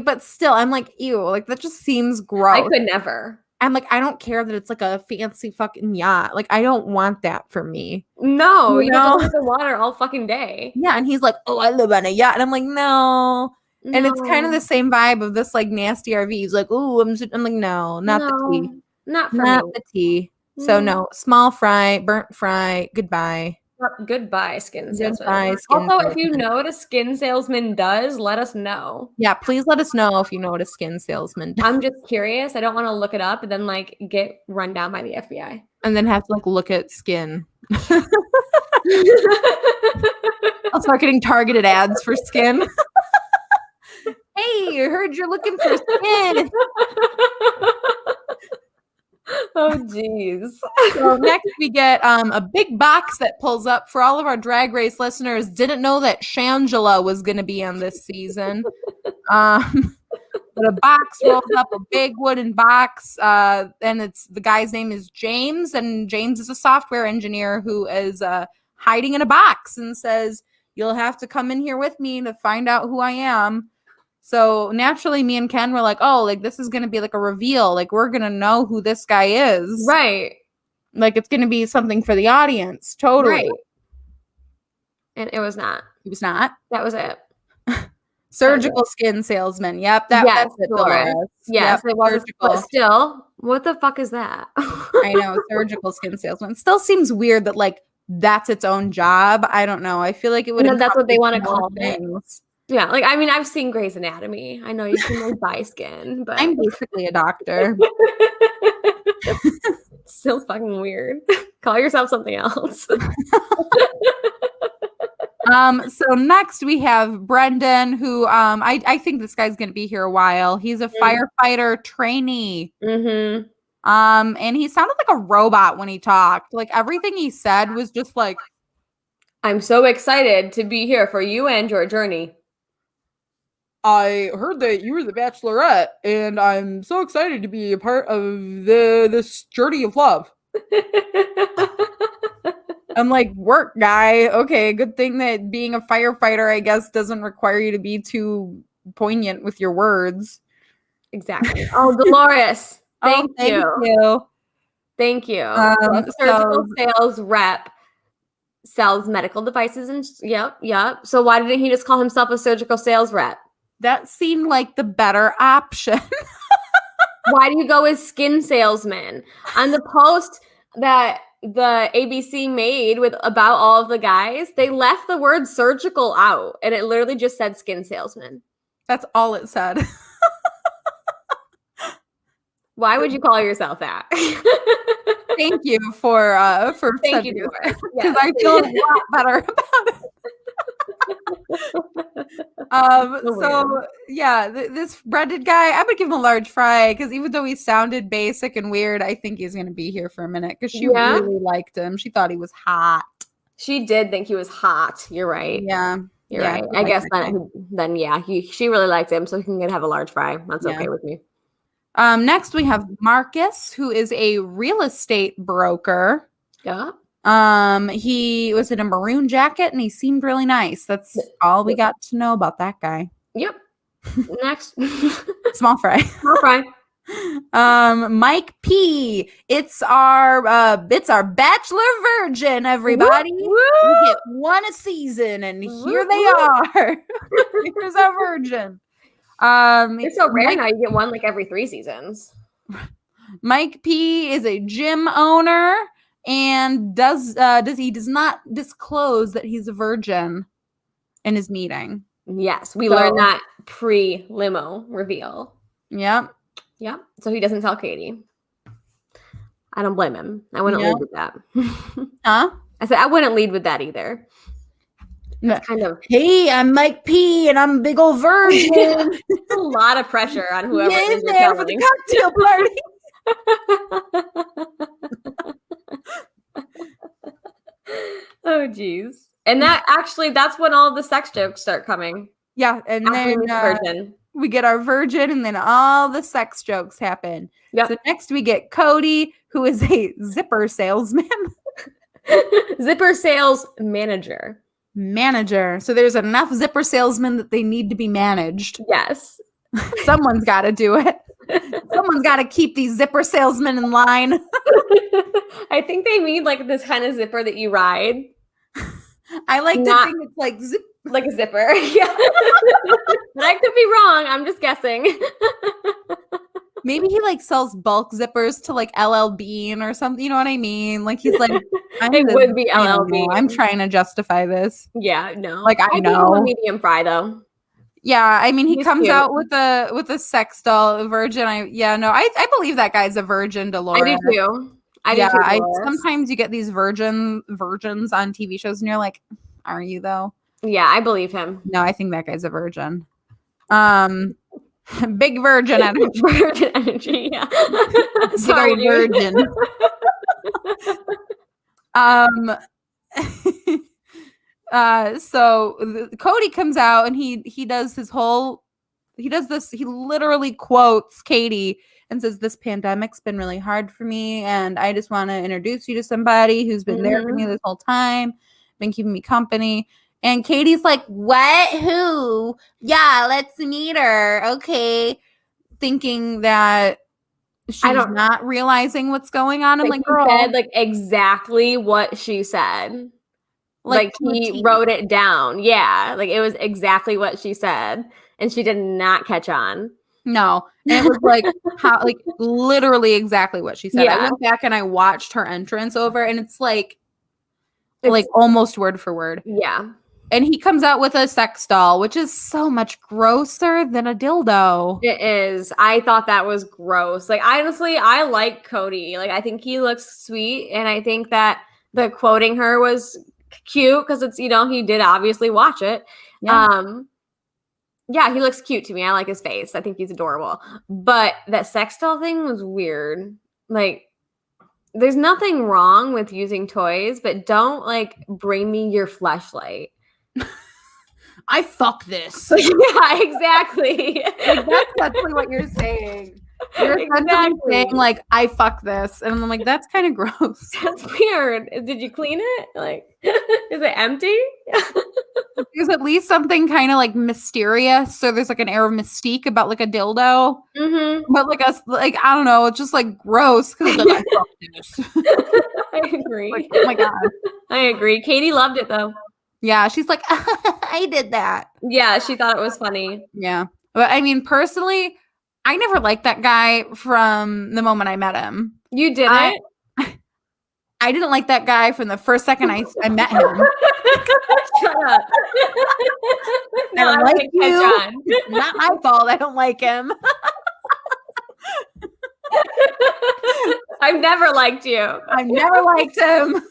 but still, I'm like, ew, like that just seems gross. I could never. I'm like, I don't care that it's like a fancy fucking yacht. Like, I don't want that for me. No, you have to live in the water all fucking day. Yeah, and he's like, oh, I live on a yacht, and I'm like, no. And it's kind of the same vibe of this like nasty RV. He's like, oh, I'm like, no, not the tea, not the tea. So no, small fry, burnt fry, goodbye. Goodbye, skin salesman. Also, if you know what a skin salesman does, let us know. Yeah, please let us know if you know what a skin salesman does. I'm just curious. I don't want to look it up and then like get run down by the FBI. And then have to like look at skin. I'll start getting targeted ads for skin. Hey, I heard you're looking for skin. Oh, geez. So next we get a big box that pulls up. For all of our Drag Race listeners, didn't know that Shangela was going to be on this season. But a box rolls up, a big wooden box, and the guy's name is James, and James is a software engineer who is hiding in a box and says, you'll have to come in here with me to find out who I am. So naturally, me and Ken were like, oh, like this is going to be like a reveal. Like we're going to know who this guy is. Right. Like it's going to be something for the audience. Totally. Right. And it was not. It was not. That was it. Surgical skin salesman. Yep. That's it. Dolores. Yes, yep, it was. But still, what the fuck is that? I know. Surgical skin salesman. Still seems weird that like that's its own job. I don't know. I feel like it would. That's what they want to call things. Yeah, like I mean, I've seen Grey's Anatomy. I know you've seen like buy skin, but I'm basically a doctor. It's still fucking weird. Call yourself something else. So next we have Brendan, who I think this guy's gonna be here a while. He's a firefighter trainee. Mm-hmm. And he sounded like a robot when he talked. Like everything he said was just like, I'm so excited to be here for you and your journey. I heard that you were the Bachelorette, and I'm so excited to be a part of this journey of love. I'm like, work guy. Okay, good thing that being a firefighter, I guess, doesn't require you to be too poignant with your words. Exactly. Oh, Dolores. Thank you. Thank you. Surgical sales rep sells medical devices and yep. So why didn't he just call himself a surgical sales rep? That seemed like the better option. Why do you go as skin salesman? On the post that the ABC made about all of the guys, they left the word surgical out, and it literally just said skin salesman. That's all it said. Why would you call yourself that? Thank you for Thank you, Doris. Because I feel a lot better about it. This breaded guy, I would give him a large fry because even though he sounded basic and weird, I think he's going to be here for a minute because she really liked him. She thought he was hot. She did think he was hot. You're right. Yeah. You're right. I guess then she really liked him, so he can have a large fry. That's okay with me. Next we have Marcus, who is a real estate broker. Yeah. He was in a maroon jacket and he seemed really nice. That's all we got to know about that guy. Yep. Next. Small fry. Small fry. Mike P. It's our bachelor virgin, everybody. Woo! We get one a season, and here they are. Here's our virgin. It's so rare now. You get one like every 3 seasons. Mike P is a gym owner and does not disclose that he's a virgin in his meeting. Yes, we learned that pre-limo reveal. Yep. Yep. So he doesn't tell Katie. I don't blame him. I wouldn't lead with that. Huh? I said I wouldn't lead with that either. That's kind of, hey, I'm Mike P and I'm a big old virgin. It's a lot of pressure on whoever is there for the cocktail party. Oh geez. And that's when all the sex jokes start coming. Yeah, and then we get our virgin, and then all the sex jokes happen. Yep. So next we get Cody, who is a zipper salesman. Zipper sales manager. So there's enough zipper salesmen that they need to be managed. Yes. Someone's got to do it. Someone's got to keep these zipper salesmen in line. I think they mean like this kind of zipper that you ride. I like to think it's like zip. Like a zipper. Yeah. But I could be wrong. I'm just guessing. Maybe he like sells bulk zippers to like LL Bean or something. You know what I mean? Like he's like, it would be LL Bean. I'm trying to justify this. Yeah, no. Like I know. Medium fry though. Yeah, I mean he comes out with a sex doll virgin. I believe that guy's a virgin, Dolores. I do too. I do too. Sometimes you get these virgins on TV shows, and you're like, are you though? Yeah, I believe him. No, I think that guy's a virgin. Big virgin energy. Virgin energy, yeah. Sorry, virgin. So Cody comes out and he does this. He literally quotes Katie and says, "This pandemic's been really hard for me, and I just want to introduce you to somebody who's been there for me this whole time, been keeping me company." And Katie's like, "What? Who? Yeah, let's meet her." Okay. Thinking that she's not realizing what's going on. I'm like, girl. Said like exactly what she said. Like he wrote it down. Yeah. Like it was exactly what she said. And she did not catch on. No. And it was like literally exactly what she said. Yeah. I went back and I watched her entrance over, and it's like almost word for word. Yeah. And he comes out with a sex doll, which is so much grosser than a dildo. It is. I thought that was gross. Like, honestly, I like Cody. Like, I think he looks sweet. And I think that the quoting her was cute because it's, he did obviously watch it. Yeah. Yeah, he looks cute to me. I like his face. I think he's adorable. But that sex doll thing was weird. Like, there's nothing wrong with using toys, but don't, bring me your fleshlight. I fuck this. Yeah, exactly. That's exactly what you're saying. You're essentially saying, like, I fuck this. And I'm like, that's kind of gross. That's weird. Did you clean it? Like, is it empty? There's at least something kind of like mysterious. So there's like an air of mystique about like a dildo. But like us, like, I don't know, it's just like gross because like, I fuck this. I agree. Like, oh my God. I agree. Katie loved it though. Yeah, she's like, I did that. Yeah, she thought it was funny. Yeah. But I mean, personally, I never liked that guy from the moment I met him. You didn't? I didn't like that guy from the first second I met him. Shut up. No, I don't like you. It's not my fault. I don't like him. I've never liked you. I've never liked him.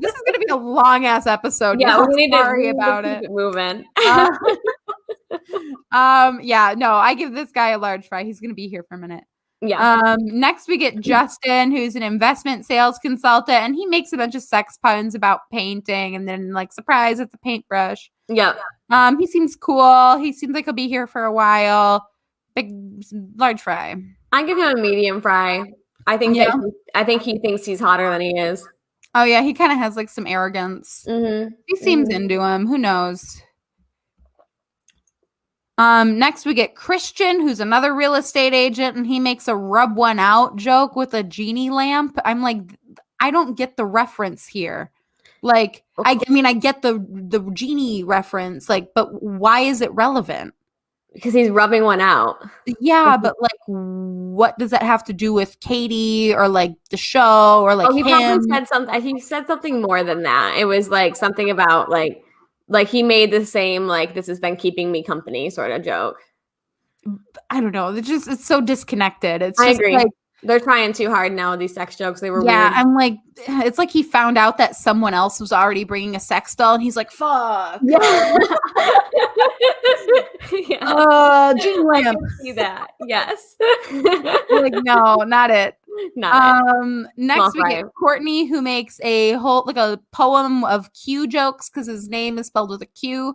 This is going to be a long ass episode. Yeah, we need to about keep it moving. Yeah, no, I give this guy a large fry. He's going to be here for a minute. Yeah. Next we get Justin, who's an investment sales consultant, and he makes a bunch of sex puns about painting, and then like, surprise, it's a paintbrush. Yeah. He seems cool. He seems like he'll be here for a while. Large fry. I give him a medium fry. I think he thinks he's hotter than he is. Oh yeah, he kind of has like some arrogance. He seems into him. Who knows? Next we get Christian, who's another real estate agent, and he makes a rub one out joke with a genie lamp. I'm like, I don't get the reference here. Like, I mean, I get the genie reference, like, but why is it relevant? Because he's rubbing one out. Yeah, but like, what does that have to do with Katie or like the show or like he him? Probably said something. He said something more than that. It was like something about like he made the same like, this has been keeping me company sort of joke. I don't know. It's so disconnected. I agree. Like, they're trying too hard now with these sex jokes. They were weird. I'm like, it's like he found out that someone else was already bringing a sex doll, and he's like, "Fuck." Yeah. Genie lamp. I can see that. Yes. Like, no, not it. Not next we get Courtney, who makes a whole like a poem of Q jokes because his name is spelled with a Q.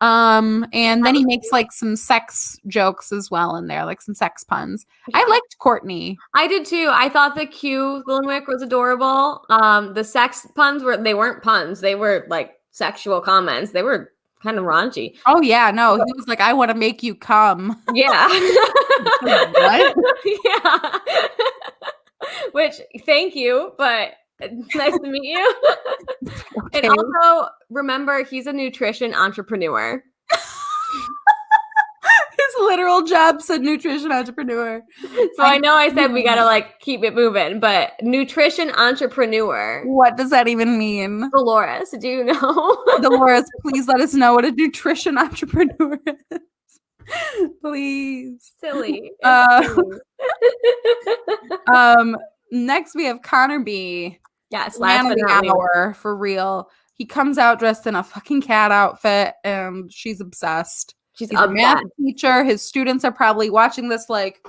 And then he makes like some sex jokes as well in there, like some sex puns. I liked Courtney. I did too. I thought the Q limerick was adorable. The sex puns weren't puns. They were like sexual comments. They were kind of raunchy. Oh yeah, no. He was like, I want to make you come. Yeah. What? Yeah. Which, thank you, but nice to meet you. Okay. And also, remember, he's a nutrition entrepreneur. His literal job said nutrition entrepreneur. So I know I said we gotta like keep it moving, but nutrition entrepreneur. What does that even mean? Dolores, do you know? Dolores, please let us know what a nutrition entrepreneur is. Please. Silly. Next we have Connor B. Yes, man of the hour for real. He comes out dressed in a fucking cat outfit, and she's obsessed. He's a math teacher. His students are probably watching this like,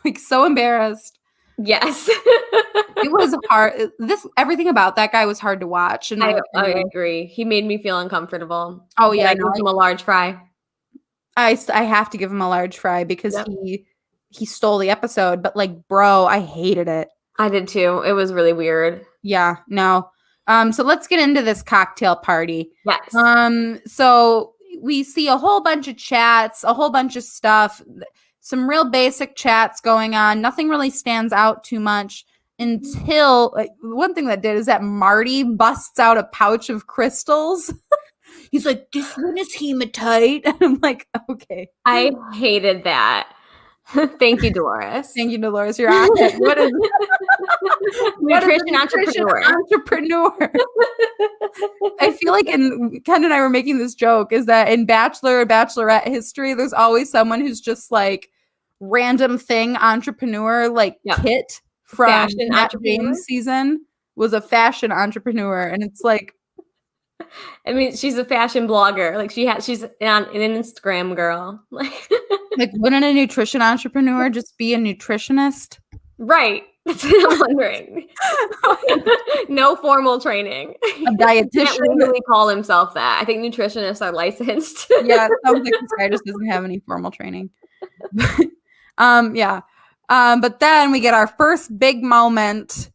like so embarrassed. Yes, it was hard. Everything about that guy was hard to watch. And I agree. He made me feel uncomfortable. Oh yeah, I give him a large fry. I have to give him a large fry because he stole the episode. But like, bro, I hated it. I did too. It was really weird. Yeah, no. So let's get into this cocktail party. Yes. So we see a whole bunch of chats, a whole bunch of stuff, some real basic chats going on. Nothing really stands out too much until one thing that did is that Marty busts out a pouch of crystals. He's like, this one is hematite. And I'm like, okay. I hated that. Thank you, Dolores. Thank you, Dolores. You're on it. What is nutrition entrepreneur? I feel like Ken and I were making this joke is that in Bachelor or Bachelorette history, there's always someone who's just like random thing entrepreneur, like Kit from Matt James season was a fashion entrepreneur, and it's like, I mean, she's a fashion blogger. Like she's an Instagram girl. Like, wouldn't a nutrition entrepreneur just be a nutritionist? Right. That's what I'm wondering. No formal training. A dietitian. He can't legally call himself that. I think nutritionists are licensed. Yeah, it sounds like this guy just doesn't have any formal training. Yeah. But then we get our first big moment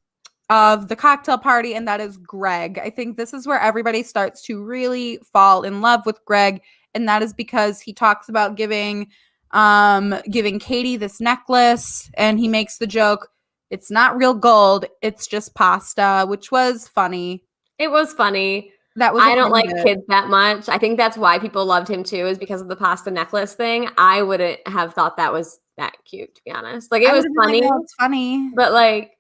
of the cocktail party, and that is Greg. I think this is where everybody starts to really fall in love with Greg, and that is because he talks about giving Katie this necklace, and he makes the joke, it's not real gold, it's just pasta, which was funny. It was funny. That was I don't like kids that much. I think that's why people loved him too, is because of the pasta necklace thing. I wouldn't have thought that was that cute, to be honest. Like, it was funny. Like, oh, it's funny. But like,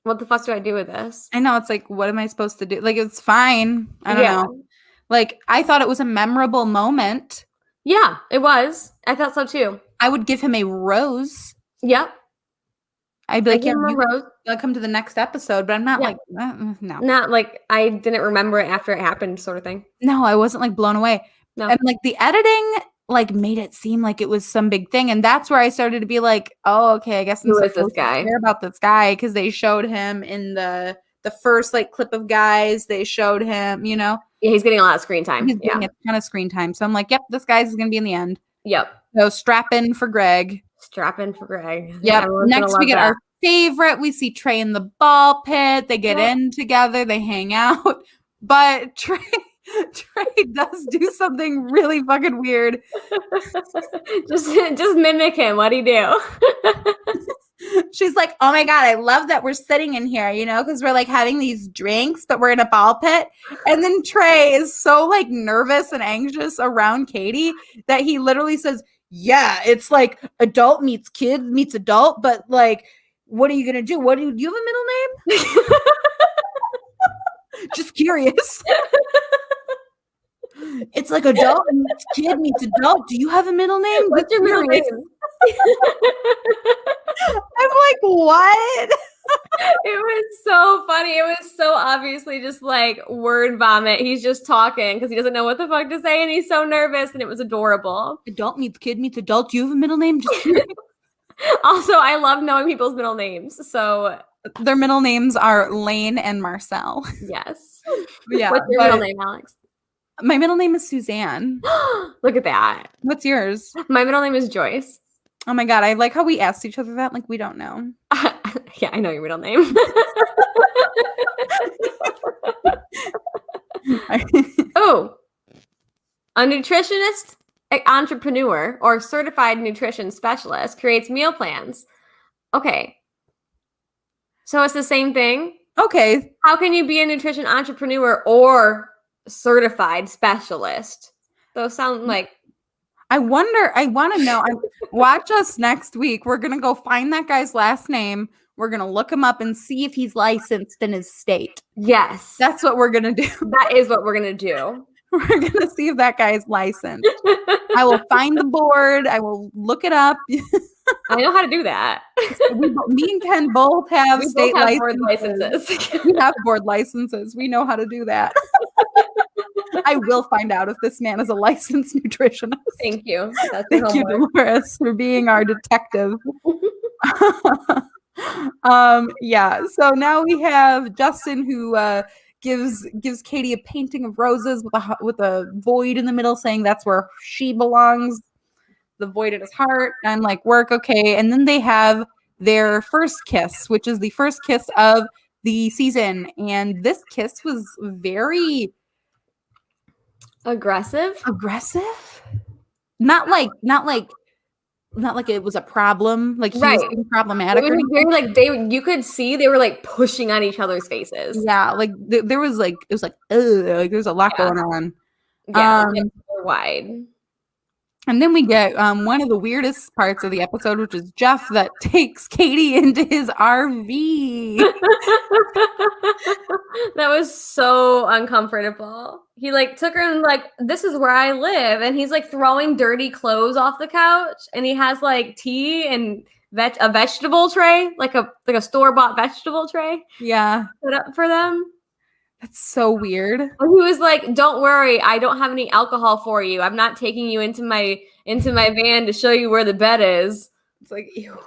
what the fuck do I do with this? I know, it's like, what am I supposed to do? Like, it's fine. I don't know. Like, I thought it was a memorable moment. Yeah, it was. I thought so too. I would give him a rose. Yep. I'd be like, yeah, rose. I'll come to the next episode, but I'm not like, no. Not like I didn't remember it after it happened, sort of thing. No, I wasn't like blown away. No. And like the editing like made it seem like it was some big thing. And that's where I started to be like, oh, okay, I guess I'm supposed to care about this guy, because they showed him in the first like clip of guys. They showed him, you know. Yeah, he's getting a lot of screen time. He's getting a ton of screen time. So I'm like, yep, this guy's going to be in the end. Yep. So strap in for Greg. Yep. Next we get our favorite. We see Trey in the ball pit. They get in together. They hang out. But Trey does do something really fucking weird. just mimic him. What'd he do? She's like, oh my God, I love that we're sitting in here, you know, because we're like having these drinks, but we're in a ball pit. And then Trey is so like nervous and anxious around Katie that he literally says, yeah, it's like adult meets kid meets adult, but like, what are you going to do? Do you have a middle name? Just curious. It's like adult meets kid meets adult. Do you have a middle name? What's your middle name? I'm like, what? It was so funny. It was so obviously just like word vomit. He's just talking because he doesn't know what the fuck to say, and he's so nervous, and it was adorable. Adult meets kid meets adult. Do you have a middle name? Just Also, I love knowing people's middle names. So their middle names are Lane and Marcel. Yes. Yeah. What's your middle name, Alex? My middle name is Suzanne. Look at that. What's yours? My middle name is Joyce. Oh my God, I like how we asked each other that. Like, we don't know. Yeah, I know your middle name. Oh, a nutritionist, entrepreneur, or certified nutrition specialist creates meal plans. Okay. So it's the same thing? Okay. How can you be a nutrition entrepreneur or certified specialist? Those sound like... I want to know. Watch us next week. We're going to go find that guy's last name. We're going to look him up and see if he's licensed in his state. Yes. That's what we're going to do. That is what we're going to do. We're going to see if that guy's licensed. I will find the board. I will look it up. I know how to do that. Me and Ken both have state board licenses. We have board licenses. We know how to do that. I will find out if this man is a licensed nutritionist. Thank you. Thank you, Dolores, for being our detective. Yeah. So now we have Justin, who gives Katie a painting of roses with a void in the middle, saying that's where she belongs. The void in his heart. And I'm like, work, okay. And then they have their first kiss, which is the first kiss of the season. And this kiss was very aggressive. Not like it was a problem. Like he was being problematic. It was very like you could see they were like pushing on each other's faces. Yeah, like there was like it was like ugh, there was a lot going on. Yeah, wide. And then we get one of the weirdest parts of the episode, which is Jeff that takes Katie into his RV. That was so uncomfortable. He like took her and like, this is where I live. And he's like throwing dirty clothes off the couch. And he has like tea and a vegetable tray, like a store-bought vegetable tray. Yeah. Put up for them. That's so weird. And he was like, don't worry, I don't have any alcohol for you. I'm not taking you into my van to show you where the bed is. It's like, ew.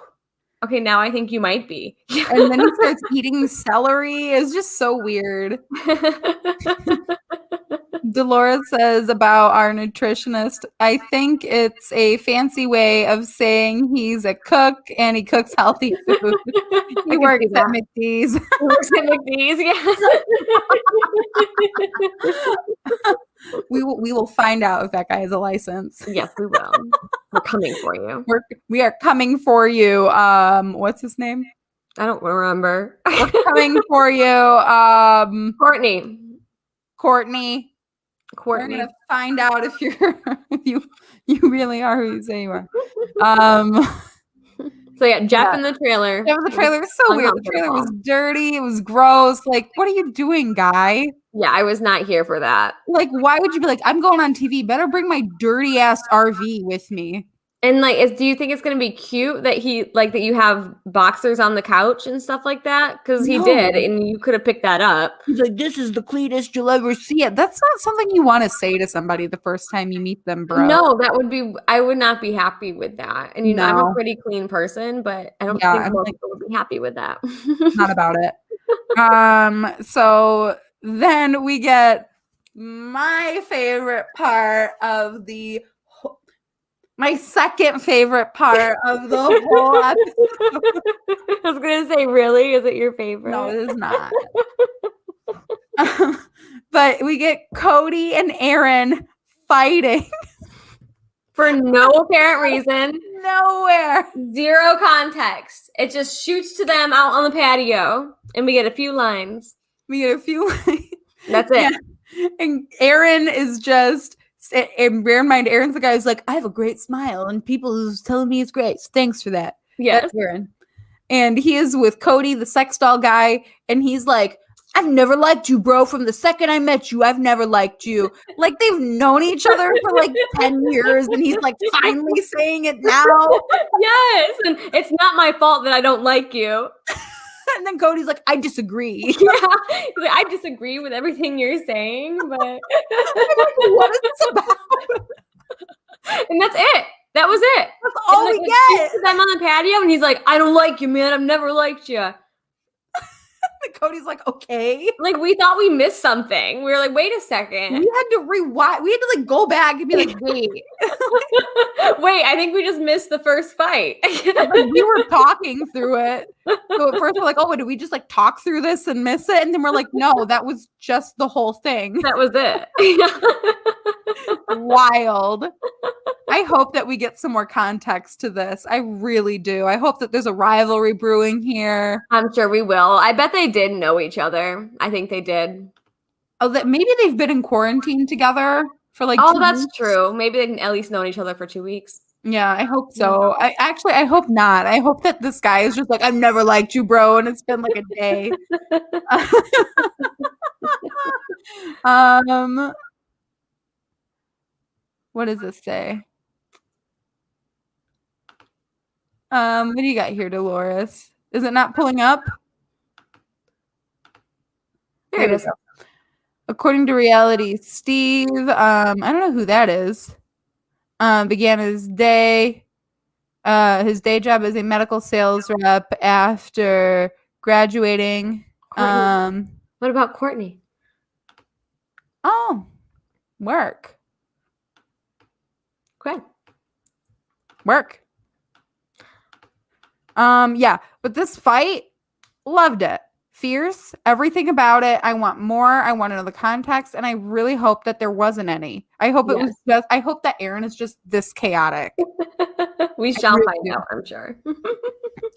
Okay, now I think you might be. And then he starts eating celery. It's just so weird. Dolores says about our nutritionist, I think it's a fancy way of saying he's a cook and he cooks healthy food. He works at McD's. He works at McD's, yes. We will find out if that guy has a license. Yes, we will. We're coming for you. We are coming for you. What's his name? I don't remember. We're coming for you. Courtney. We're gonna find out if you really are who you say you are. So yeah, Jeff in the trailer. Jeff in the trailer was so weird. The trailer was dirty. It was gross. Like, what are you doing, guy? Yeah, I was not here for that. Like, why would you be like, I'm going on TV. Better bring my dirty ass RV with me. And like, do you think it's gonna be cute that that you have boxers on the couch and stuff like that? Because he did, and you could have picked that up. He's like, "This is the cleanest you'll ever see it." That's not something you want to say to somebody the first time you meet them, bro. No, I would not be happy with that. And I'm a pretty clean person, but I don't think most people would be happy with that. Not about it. So then we get my favorite part of my second favorite part of the whole episode. I was going to say, really? Is it your favorite? No, it is not. But we get Cody and Aaron fighting. For no apparent reason. Nowhere. Zero context. It just shoots to them out on the patio, and we get a few lines. That's it. Yeah. And Aaron is just... And bear in mind, Aaron's the guy who's like, I have a great smile, and people is telling me it's great. So thanks for that. Yes. That's Aaron. And he is with Cody, the sex doll guy, and he's like, I've never liked you, bro. From the second I met you, I've never liked you. Like, they've known each other for like 10 years, and he's like finally saying it now. Yes. And it's not my fault that I don't like you. And then Cody's like, I disagree. Yeah, like, I disagree with everything you're saying, but what is this about? And that's it. That was it. That's all we get. I'm on the patio, and he's like, I don't like you, man. I've never liked you. Cody's like, okay. Like, we thought we missed something. We were like, wait a second. We had to rewind. We had to like go back and be like, wait. Wait, I think we just missed the first fight. Like, we were talking through it. So at first we're like, oh, did we just like talk through this and miss it? And then we're like, no, that was just the whole thing. That was it. Wild. I hope that we get some more context to this. I really do. I hope that there's a rivalry brewing here. I'm sure we will. I bet they did know each other. I think they did. Oh, that maybe they've been in quarantine together for like 2 that's weeks. True. Maybe they've at least known each other for 2 weeks. Yeah, I hope so. I hope not. I hope that this guy is just like, I've never liked you, bro, and it's been like a day. What does this say? What do you got here, Dolores? Is it not pulling up? There it is. According to reality, Steve, I don't know who that is, began his day job as a medical sales rep after graduating. What about Courtney? Oh, work. Okay. Work. Yeah, but this fight, loved it. Fierce, everything about it. I want more. I want to know the context, and I really hope that there wasn't any. I hope I hope that Aaron is just this chaotic. We shall find out, I'm sure.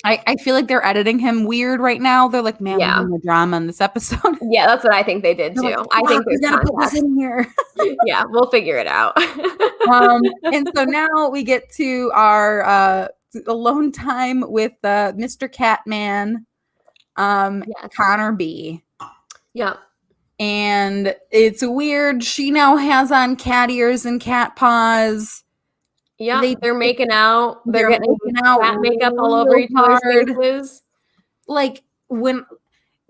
I feel like they're editing him weird right now. They're like, man, we're doing the drama in this episode. Yeah, that's what I think they did too. Like, I think we gotta put this in here. Yeah, we'll figure it out. And so now we get to our alone time with Mr. Catman, Connor B. Yeah. And it's weird. She now has on cat ears and cat paws. Yeah, they're making out. They're getting cat makeup all over each other's faces. Like, do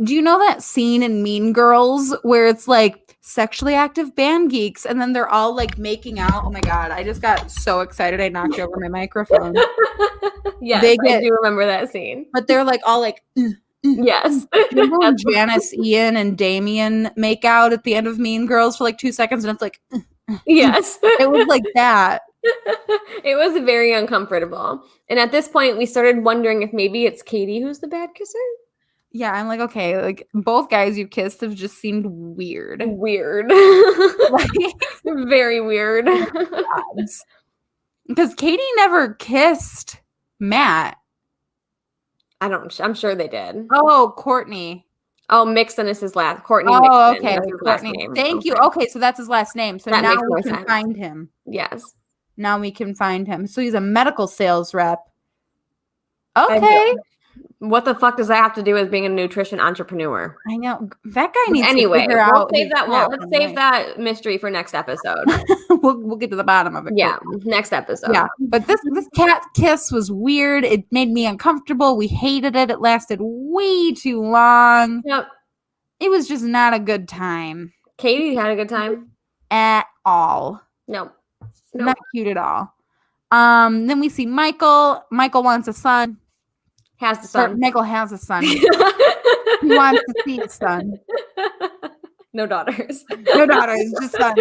you know that scene in Mean Girls where it's like sexually active band geeks. And then they're all like making out. Oh my God. I just got so excited. I knocked over my microphone. Yes, I do remember that scene. But they're like all like, yes. Remember when Janice, Ian, and Damien make out at the end of Mean Girls for like 2 seconds? And it's like, yes. It was like that. It was very uncomfortable. And at this point, we started wondering if maybe it's Katie who's the bad kisser. Yeah, I'm like, okay, like both guys you kissed have just seemed weird. Like, very weird. Because Katie never kissed Matt. I'm sure they did. Oh, Courtney. Oh, Mixon is his last. Courtney Mixon. Oh, okay. Courtney. Thank you. Okay, so that's his last name. So now we can find him. Yes. Now we can find him. So he's a medical sales rep. Okay. What the fuck does that have to do with being a nutrition entrepreneur? I know. That guy needs to figure out. Let's save that mystery for next episode. we'll get to the bottom of it. Yeah, next episode. Yeah, but this cat kiss was weird. It made me uncomfortable. We hated it. It lasted way too long. Yep. It was just not a good time. Katie had a good time. At all. Nope. Not cute at all. Then we see Michael. Michael wants a son. Has the son. Michael has a son. He wants to see his son. No daughters. No daughters, just son.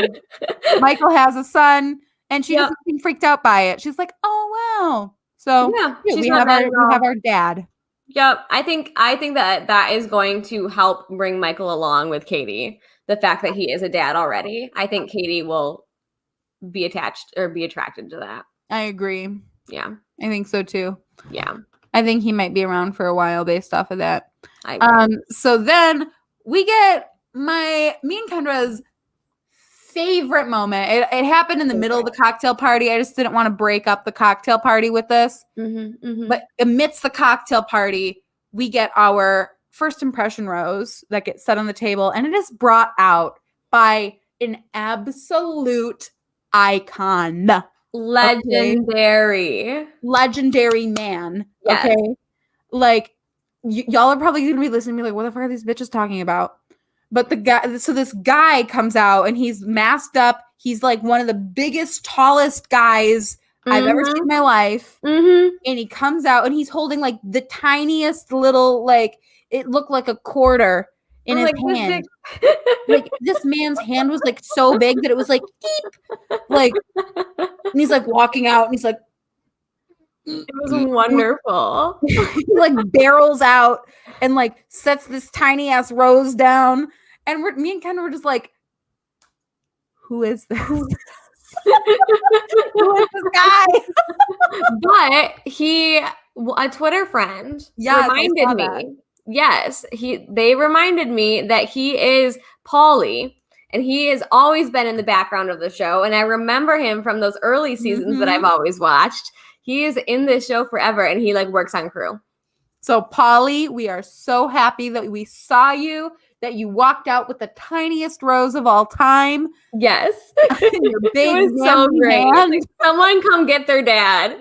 Michael has a son, and she doesn't seem freaked out by it. She's like, "Oh wow!" So yeah, we have our dad. Yep, I think that is going to help bring Michael along with Katie. The fact that he is a dad already, I think Katie will be attached or be attracted to that. I agree. Yeah, I think so too. Yeah. I think he might be around for a while based off of that. I agree. So then we get me and Kendra's favorite moment. It happened in the middle of the cocktail party. I just didn't want to break up the cocktail party with this. But amidst the cocktail party, we get our first impression rose that gets set on the table, and it is brought out by an absolute icon. Legendary man. Yes. Okay, like y'all are probably gonna be listening to me like, what the fuck are these bitches talking about? But this guy comes out and he's masked up. He's like one of the biggest, tallest guys I've ever seen in my life. And he comes out and he's holding like the tiniest little, like it looked like a quarter in his hand. Like this man's hand was like so big that it was like deep. Like, and he's like walking out and he's like, it was wonderful. He like barrels out and like sets this tiny ass rose down, and me and Ken were just like, who is this? Who is this guy? But a Twitter friend reminded me. Yes, they reminded me that he is Paulie, and he has always been in the background of the show. And I remember him from those early seasons that I've always watched. He is in this show forever, and he like works on crew. So Paulie, we are so happy that we saw you, that you walked out with the tiniest rose of all time. Yes. Your big, it was so great. Like, someone come get their dad.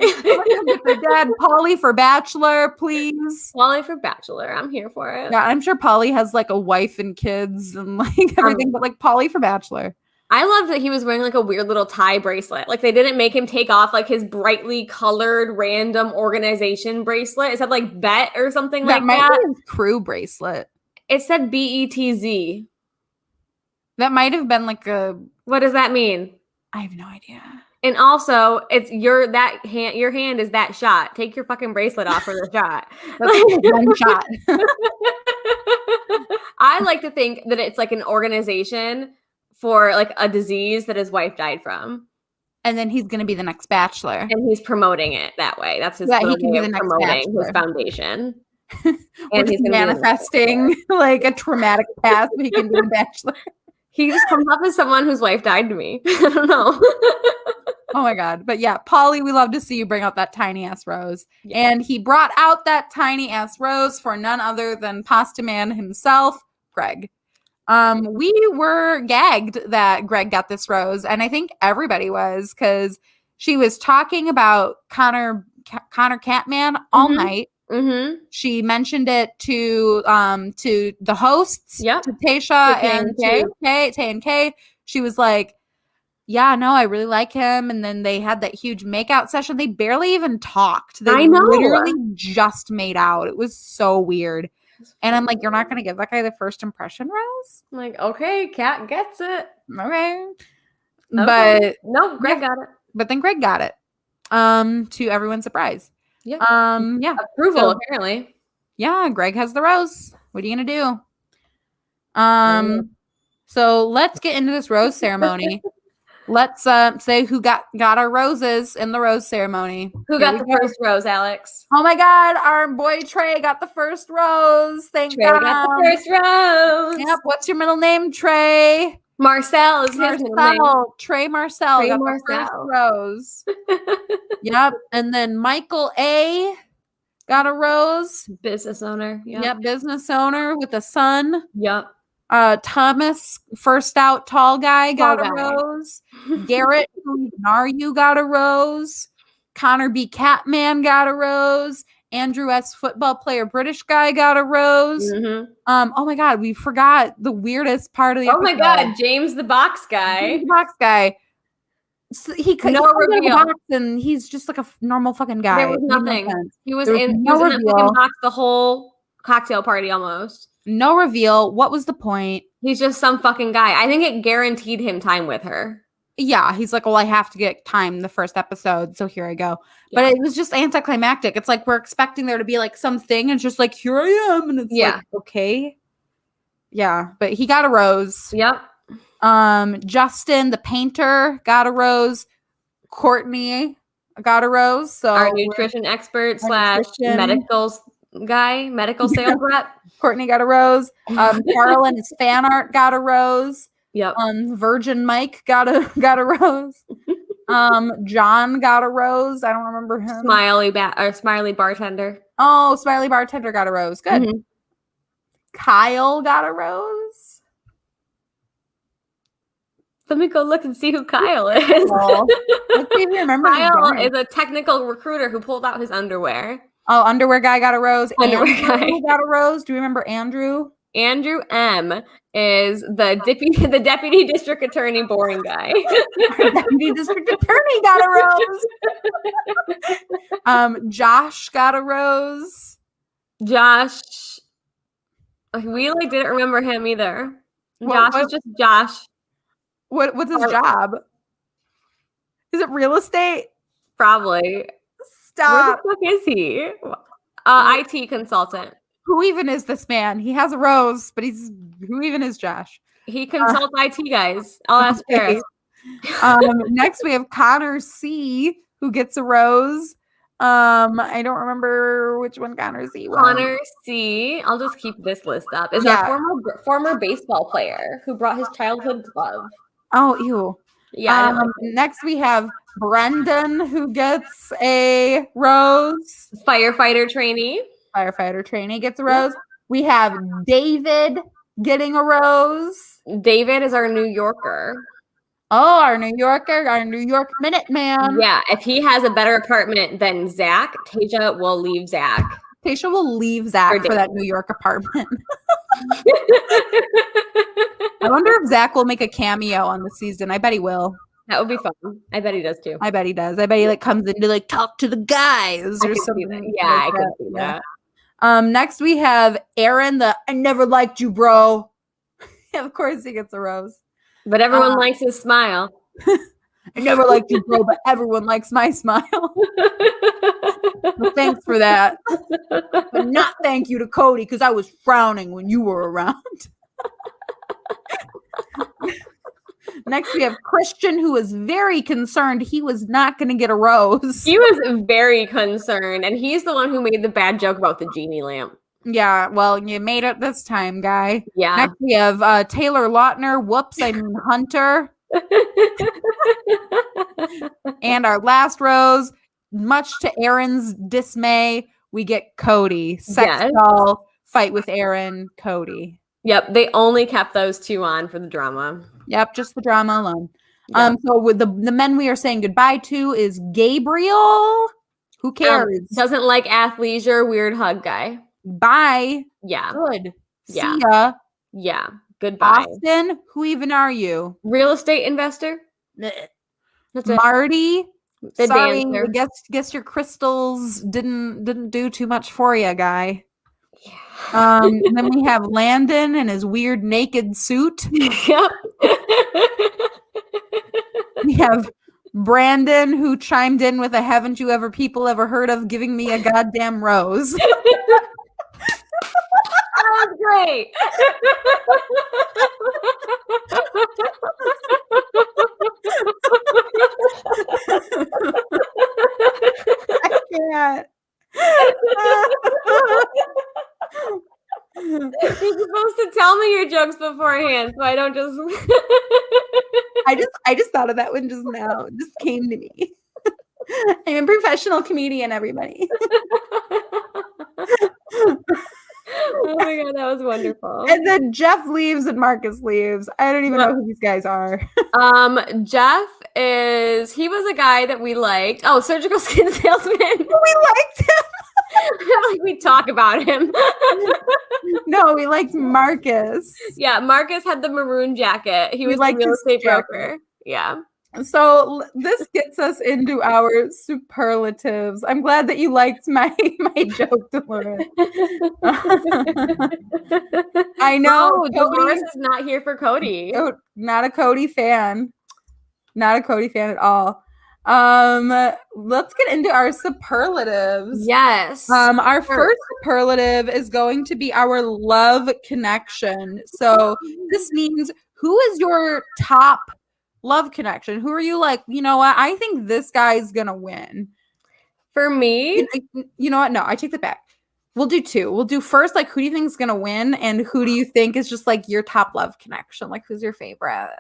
Paulie for Bachelor, please. Paulie for Bachelor. I'm here for it. Yeah, I'm sure Paulie has like a wife and kids and like everything, but like Paulie for Bachelor. I loved that he was wearing like a weird little tie bracelet. Like they didn't make him take off like his brightly colored random organization bracelet. It said like Bet or something like that. That might be his crew bracelet. It said BETZ. That might have been like a. What does that mean? I have no idea. And also, it's your hand is that shot. Take your fucking bracelet off for the shot. That's like one shot. I like to think that it's like an organization for like a disease that his wife died from. And then he's going to be the next Bachelor. And he's promoting it that way. That's his he can be the next promoting Bachelor. His foundation. And he's manifesting like a traumatic past so he can be a Bachelor. He just comes up as someone whose wife died to me. I don't know. Oh my God. But yeah, Paulie, we love to see you bring out that tiny ass rose. Yeah. And he brought out that tiny ass rose for none other than Pasta Man himself, Greg. We were gagged that Greg got this rose, and I think everybody was, because she was talking about Connor Catman all night. Mm-hmm. She mentioned it to the hosts, Yep. to Tayshia To and Tay Tay and Kay. She was like, yeah, no, I really like him. And then they had that huge makeout session. They barely even talked. They I know. literally just made out. It was so weird. And I'm like, you're not going to give that guy the first impression rose? I'm like, okay, Kat gets it. Okay. But no, Greg got it. But then Greg got it. To everyone's surprise. Yeah. Yeah. Approval, apparently. Yeah, Greg has the rose. What are you gonna do? So let's get into this rose ceremony. Let's say who got our roses in the rose ceremony. Who got the first rose, Alex? Oh my God, our boy Trey got the first rose. Thank God. Trey got the first rose. Yep. What's your middle name, Trey? Marcel is his middle name. Trey Marcel got the first rose. Yep. And then Michael A. got a rose. Business owner. Yep. Business owner with a son. Yep. Thomas, first out tall guy, got a rose. Garrett, who even are you, got a rose. Connor B. Catman got a rose. Andrew S. football player, British guy, got a rose. Mm-hmm. Oh my God, we forgot the weirdest part of the episode. Oh my God, James the box guy. James the box guy. So he could reveal. The box and he's just like a normal fucking guy. There was nothing. He was in no that fucking box the whole cocktail party almost. No reveal. What was the point? He's just some fucking guy. I think it guaranteed him time with her. Yeah, he's like, well, I have to get time the first episode, so here I go. Yeah. But it was just anticlimactic. It's like we're expecting there to be like something, and it's just like, here I am, and it's like, okay. Yeah, but he got a rose. Yep. Justin, the painter, got a rose. Courtney got a rose. So our nutrition expert / medical sales rep. Courtney got a rose. Carl and his fan art got a rose. Yep. Virgin Mike got a rose. John got a rose. I don't remember him. Smiley bartender. Oh, Smiley bartender got a rose. Good. Mm-hmm. Kyle got a rose. Let me go look and see who Kyle is. Well, let's see if you remember. Kyle is a technical recruiter who pulled out his underwear. Oh, underwear guy got a rose. Underwear Andrew got a rose. Do you remember Andrew? Andrew M. is the deputy district attorney boring guy. Deputy district attorney got a rose. Josh got a rose. Josh. We didn't remember him either. Josh is just Josh. What's his job? Is it real estate? Probably. Stop. Where the fuck is he? IT consultant. Who even is this man? He has a rose, but who even is Josh? He consults IT guys. I'll ask Paris. Next we have Connor C, who gets a rose. I don't remember which one Connor C was. Connor C, I'll just keep this list up. Is a former baseball player who brought his childhood glove. Oh, ew. Yeah. Next we have Brendan, who gets a rose. Firefighter trainee Gets a rose. We have David getting a rose. David is our New Yorker. Oh, our New York Minuteman. Yeah, if he has a better apartment than Zach, Tayshia will leave Zach. Tayshia will leave Zach for that New York apartment. I wonder if Zach will make a cameo on the season. I bet he will. That would be fun. I bet he does too. I bet he does. I bet he comes in to talk to the guys or something. Yeah, I can see that. Next we have Aaron, I never liked you, bro. Of course he gets a rose. But everyone likes his smile. I never liked you, bro, but everyone likes my smile. Well, thanks for that. But not thank you to Cody, because I was frowning when you were around. Next, we have Christian, who was very concerned he was not going to get a rose. He was very concerned, and he's the one who made the bad joke about the genie lamp. Yeah, well, you made it this time, guy. Yeah. Next, we have Taylor Lautner. Hunter. And our last rose, much to Aaron's dismay, we get Cody. Sex doll, fight with Aaron, Cody. Yep, they only kept those two on for the drama. Yep, just the drama alone. Yep. So with the men we are saying goodbye to is Gabriel. Who cares? Doesn't like athleisure, weird hug guy. Bye. Yeah. Good. Yeah. See ya. Yeah. Goodbye. Austin, who even are you? Real estate investor. That's it. Marty. The Sorry, dancer. guess your crystals didn't do too much for you, guy. Yeah. And then we have Landon in his weird naked suit. Yep. We have Brandon, who chimed in with a "Haven't you ever people ever heard of giving me a goddamn rose?" That was great. I can't. You're supposed to tell me your jokes beforehand, so I don't just. I just thought of that one just now. It just came to me. I'm a professional comedian, everybody. Oh my god, that was wonderful. And then Jeff leaves and Marcus leaves. I don't even know who these guys are. Jeff he was a guy that we liked. Oh, surgical skin salesman. We liked him. Like we talk about him. No, we liked Marcus. Yeah, Marcus had the maroon jacket. He was the real estate broker. Yeah. So this gets us into our superlatives. I'm glad that you liked my joke, Dolores. I know Dolores is not here for Cody. Oh, not a Cody fan. Not a Cody fan at all. Let's get into our superlatives. Yes. Our first superlative is going to be our love connection. So this means, who is your top love connection? Who are you like, you know what? I think this guy's gonna win. For me? You know what? No, I take that back. We'll do two. We'll do first, like, who do you think is gonna win? And who do you think is just like your top love connection? Like, who's your favorite?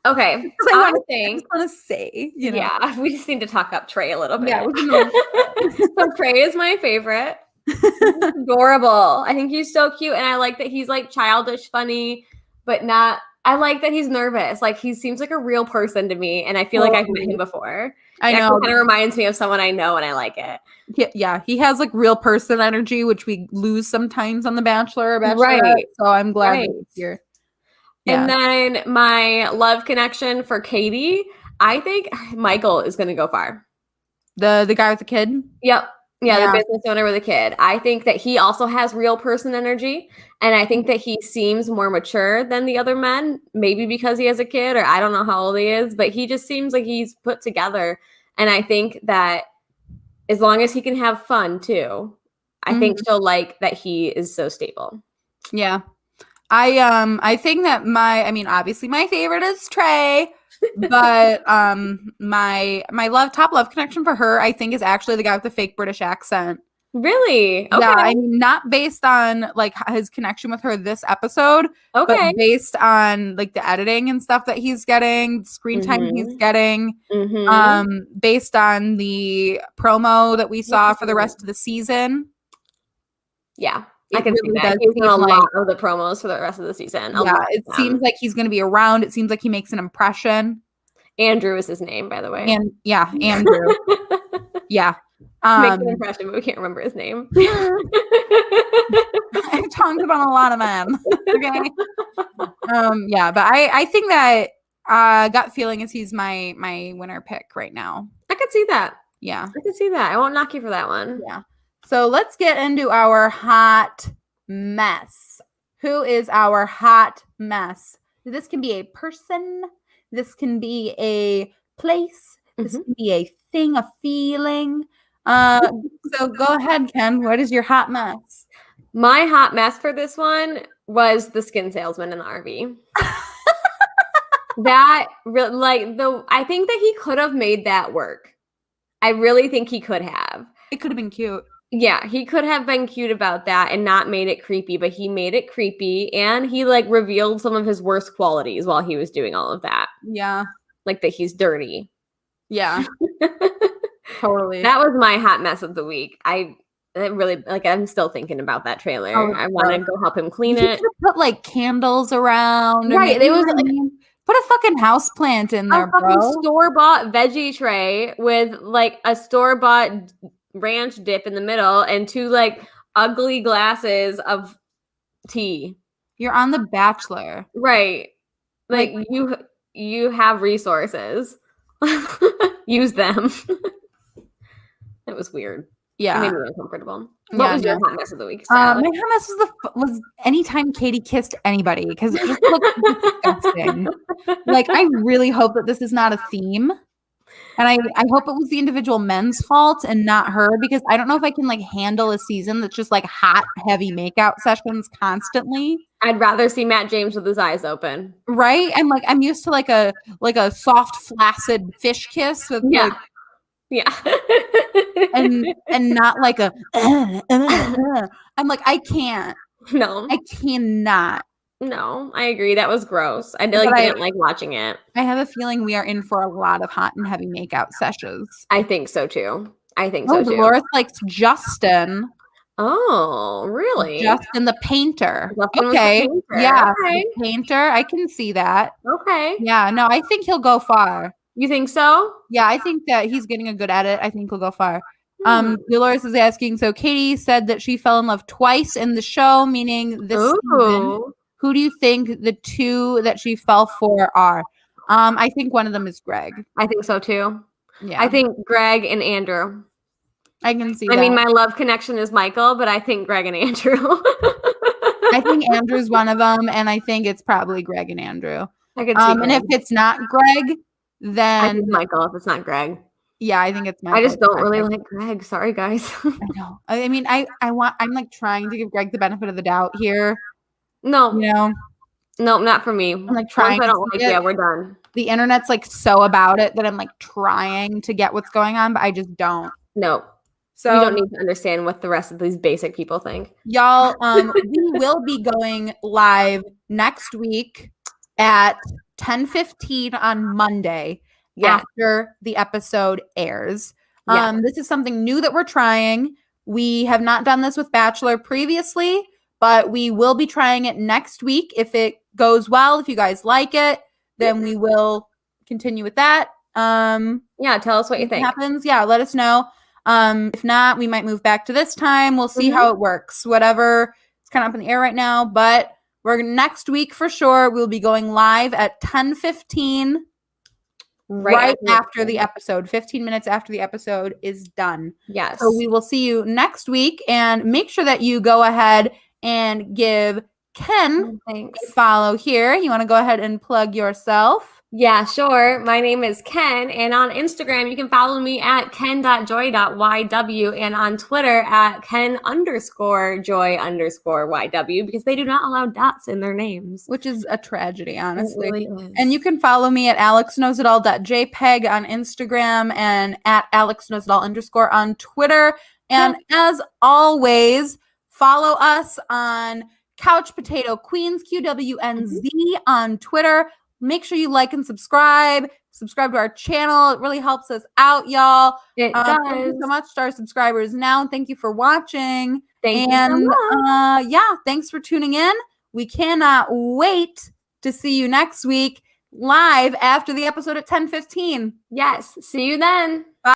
Okay. I just want to say, you know. Yeah, we just need to talk up Trey a little bit. Yeah, so Trey is my favorite. He's adorable. I think he's so cute, and I like that he's like childish, funny, but not. I like that he's nervous. Like, he seems like a real person to me, and I feel like I've met him before. I know. It kind of reminds me of someone I know, and I like it. Yeah, he has like real person energy, which we lose sometimes on The Bachelor or Bachelorette. Right. So I'm glad that he's here. Yeah. And then my love connection for Katie, I think Michael is going to go far. The guy with the kid? Yep. Yeah, the business owner with a kid. I think that he also has real person energy. And I think that he seems more mature than the other men, maybe because he has a kid, or I don't know how old he is, but he just seems like he's put together. And I think that as long as he can have fun too, I think she'll like that he is so stable. Yeah. I think that obviously my favorite is Trey, but my top love connection for her, I think, is actually the guy with the fake British accent. Really? Okay. Yeah, I mean, not based on like his connection with her this episode, but based on like the editing and stuff that he's getting, screen time he's getting, based on the promo that we saw for the rest of the season. Yeah. I can see that. He's done a lot of the promos for the rest of the season. It seems like he's going to be around. It seems like he makes an impression. Andrew is his name, by the way. And yeah, Andrew. Yeah. Makes an impression, but we can't remember his name. I've talked about a lot of men. Okay. Yeah, but I think that gut feeling is he's my winner pick right now. I could see that. Yeah. I could see that. I won't knock you for that one. Yeah. So let's get into our hot mess. Who is our hot mess? This can be a person. This can be a place. This can be a thing, a feeling. So go ahead, Ken. What is your hot mess? My hot mess for this one was the skin salesman in the RV. I think that he could have made that work. I really think he could have. It could have been cute. Yeah, he could have been cute about that and not made it creepy, but he made it creepy, and he like revealed some of his worst qualities while he was doing all of that. Yeah. Like that he's dirty. Yeah. Totally. That was my hot mess of the week. I'm still thinking about that trailer. I want to go help him clean it. Put like candles around. Right. It was like Put a fucking houseplant in there, bro. A store-bought veggie tray with like a store-bought ranch dip in the middle and 2 like ugly glasses of tea. You're on The Bachelor. Right. Like you have resources. Use them. It was weird. Yeah. It made me uncomfortable. What was your hot mess of the week? My hot mess was anytime Katie kissed anybody, because it just looked disgusting. Like, I really hope that this is not a theme. And I hope it was the individual men's fault and not her, because I don't know if I can like handle a season that's just like hot, heavy makeout sessions constantly. I'd rather see Matt James with his eyes open. Right? I'm used to like a soft, flaccid fish kiss with and not like a I'm like, I can't. No. I cannot. No, I agree. That was gross. I didn't like watching it. I have a feeling we are in for a lot of hot and heavy makeout sessions. I think so too. Dolores likes Justin. Oh, really? Justin the painter. Justin okay. The painter. Yeah. Okay. The painter. I can see that. Okay. Yeah. No, I think he'll go far. You think so? Yeah, I think that he's getting a good at it. I think he'll go far. Dolores is asking, so Katie said that she fell in love twice in the show, meaning this season. Who do you think the 2 that she fell for are? I think one of them is Greg. I think so too. Yeah. I think Greg and Andrew. I can see that. I mean, my love connection is Michael, but I think Greg and Andrew. I think Andrew's one of them, and I think it's probably Greg and Andrew. I could see Greg. And if it's not Greg, then I think Michael. If it's not Greg. Yeah, I think it's Michael. I just don't really like Greg. Sorry, guys. I know. I mean, I'm like trying to give Greg the benefit of the doubt here. No. No, not for me. I'm like trying. Once I don't like it, yeah, we're done. The internet's like so about it that I'm like trying to get what's going on, but I just don't. No. So you don't need to understand what the rest of these basic people think. Y'all, we will be going live next week at 10:15 on Monday after the episode airs. This is something new that we're trying. We have not done this with Bachelor previously, but we will be trying it next week. If it goes well, if you guys like it, then we will continue with that. Tell us what you think. Happens. Yeah, let us know. If not, we might move back to this time. We'll see how it works. Whatever. It's kind of up in the air right now, but we're next week for sure. We'll be going live at 10:15 right after the episode. 15 minutes after the episode is done. Yes. So we will see you next week, and make sure that you go ahead and give Ken a follow here. You want to go ahead and plug yourself? Yeah, sure. My name is Ken, and on Instagram, you can follow me at Ken.joy.yw, and on Twitter at Ken_joy_yw, because they do not allow dots in their names. Which is a tragedy, honestly. It really is. And you can follow me at alexknowsitall.jpg on Instagram and at alexknowsitall_ on Twitter. And as always, follow us on Couch Potato Queens, QWNZ on Twitter. Make sure you like and subscribe to our channel. It really helps us out, y'all. It does. Thank you so much to our subscribers now. Thank you for watching. Thank you so much. Thanks for tuning in. We cannot wait to see you next week live after the episode at 10:15. Yes. See you then. Bye.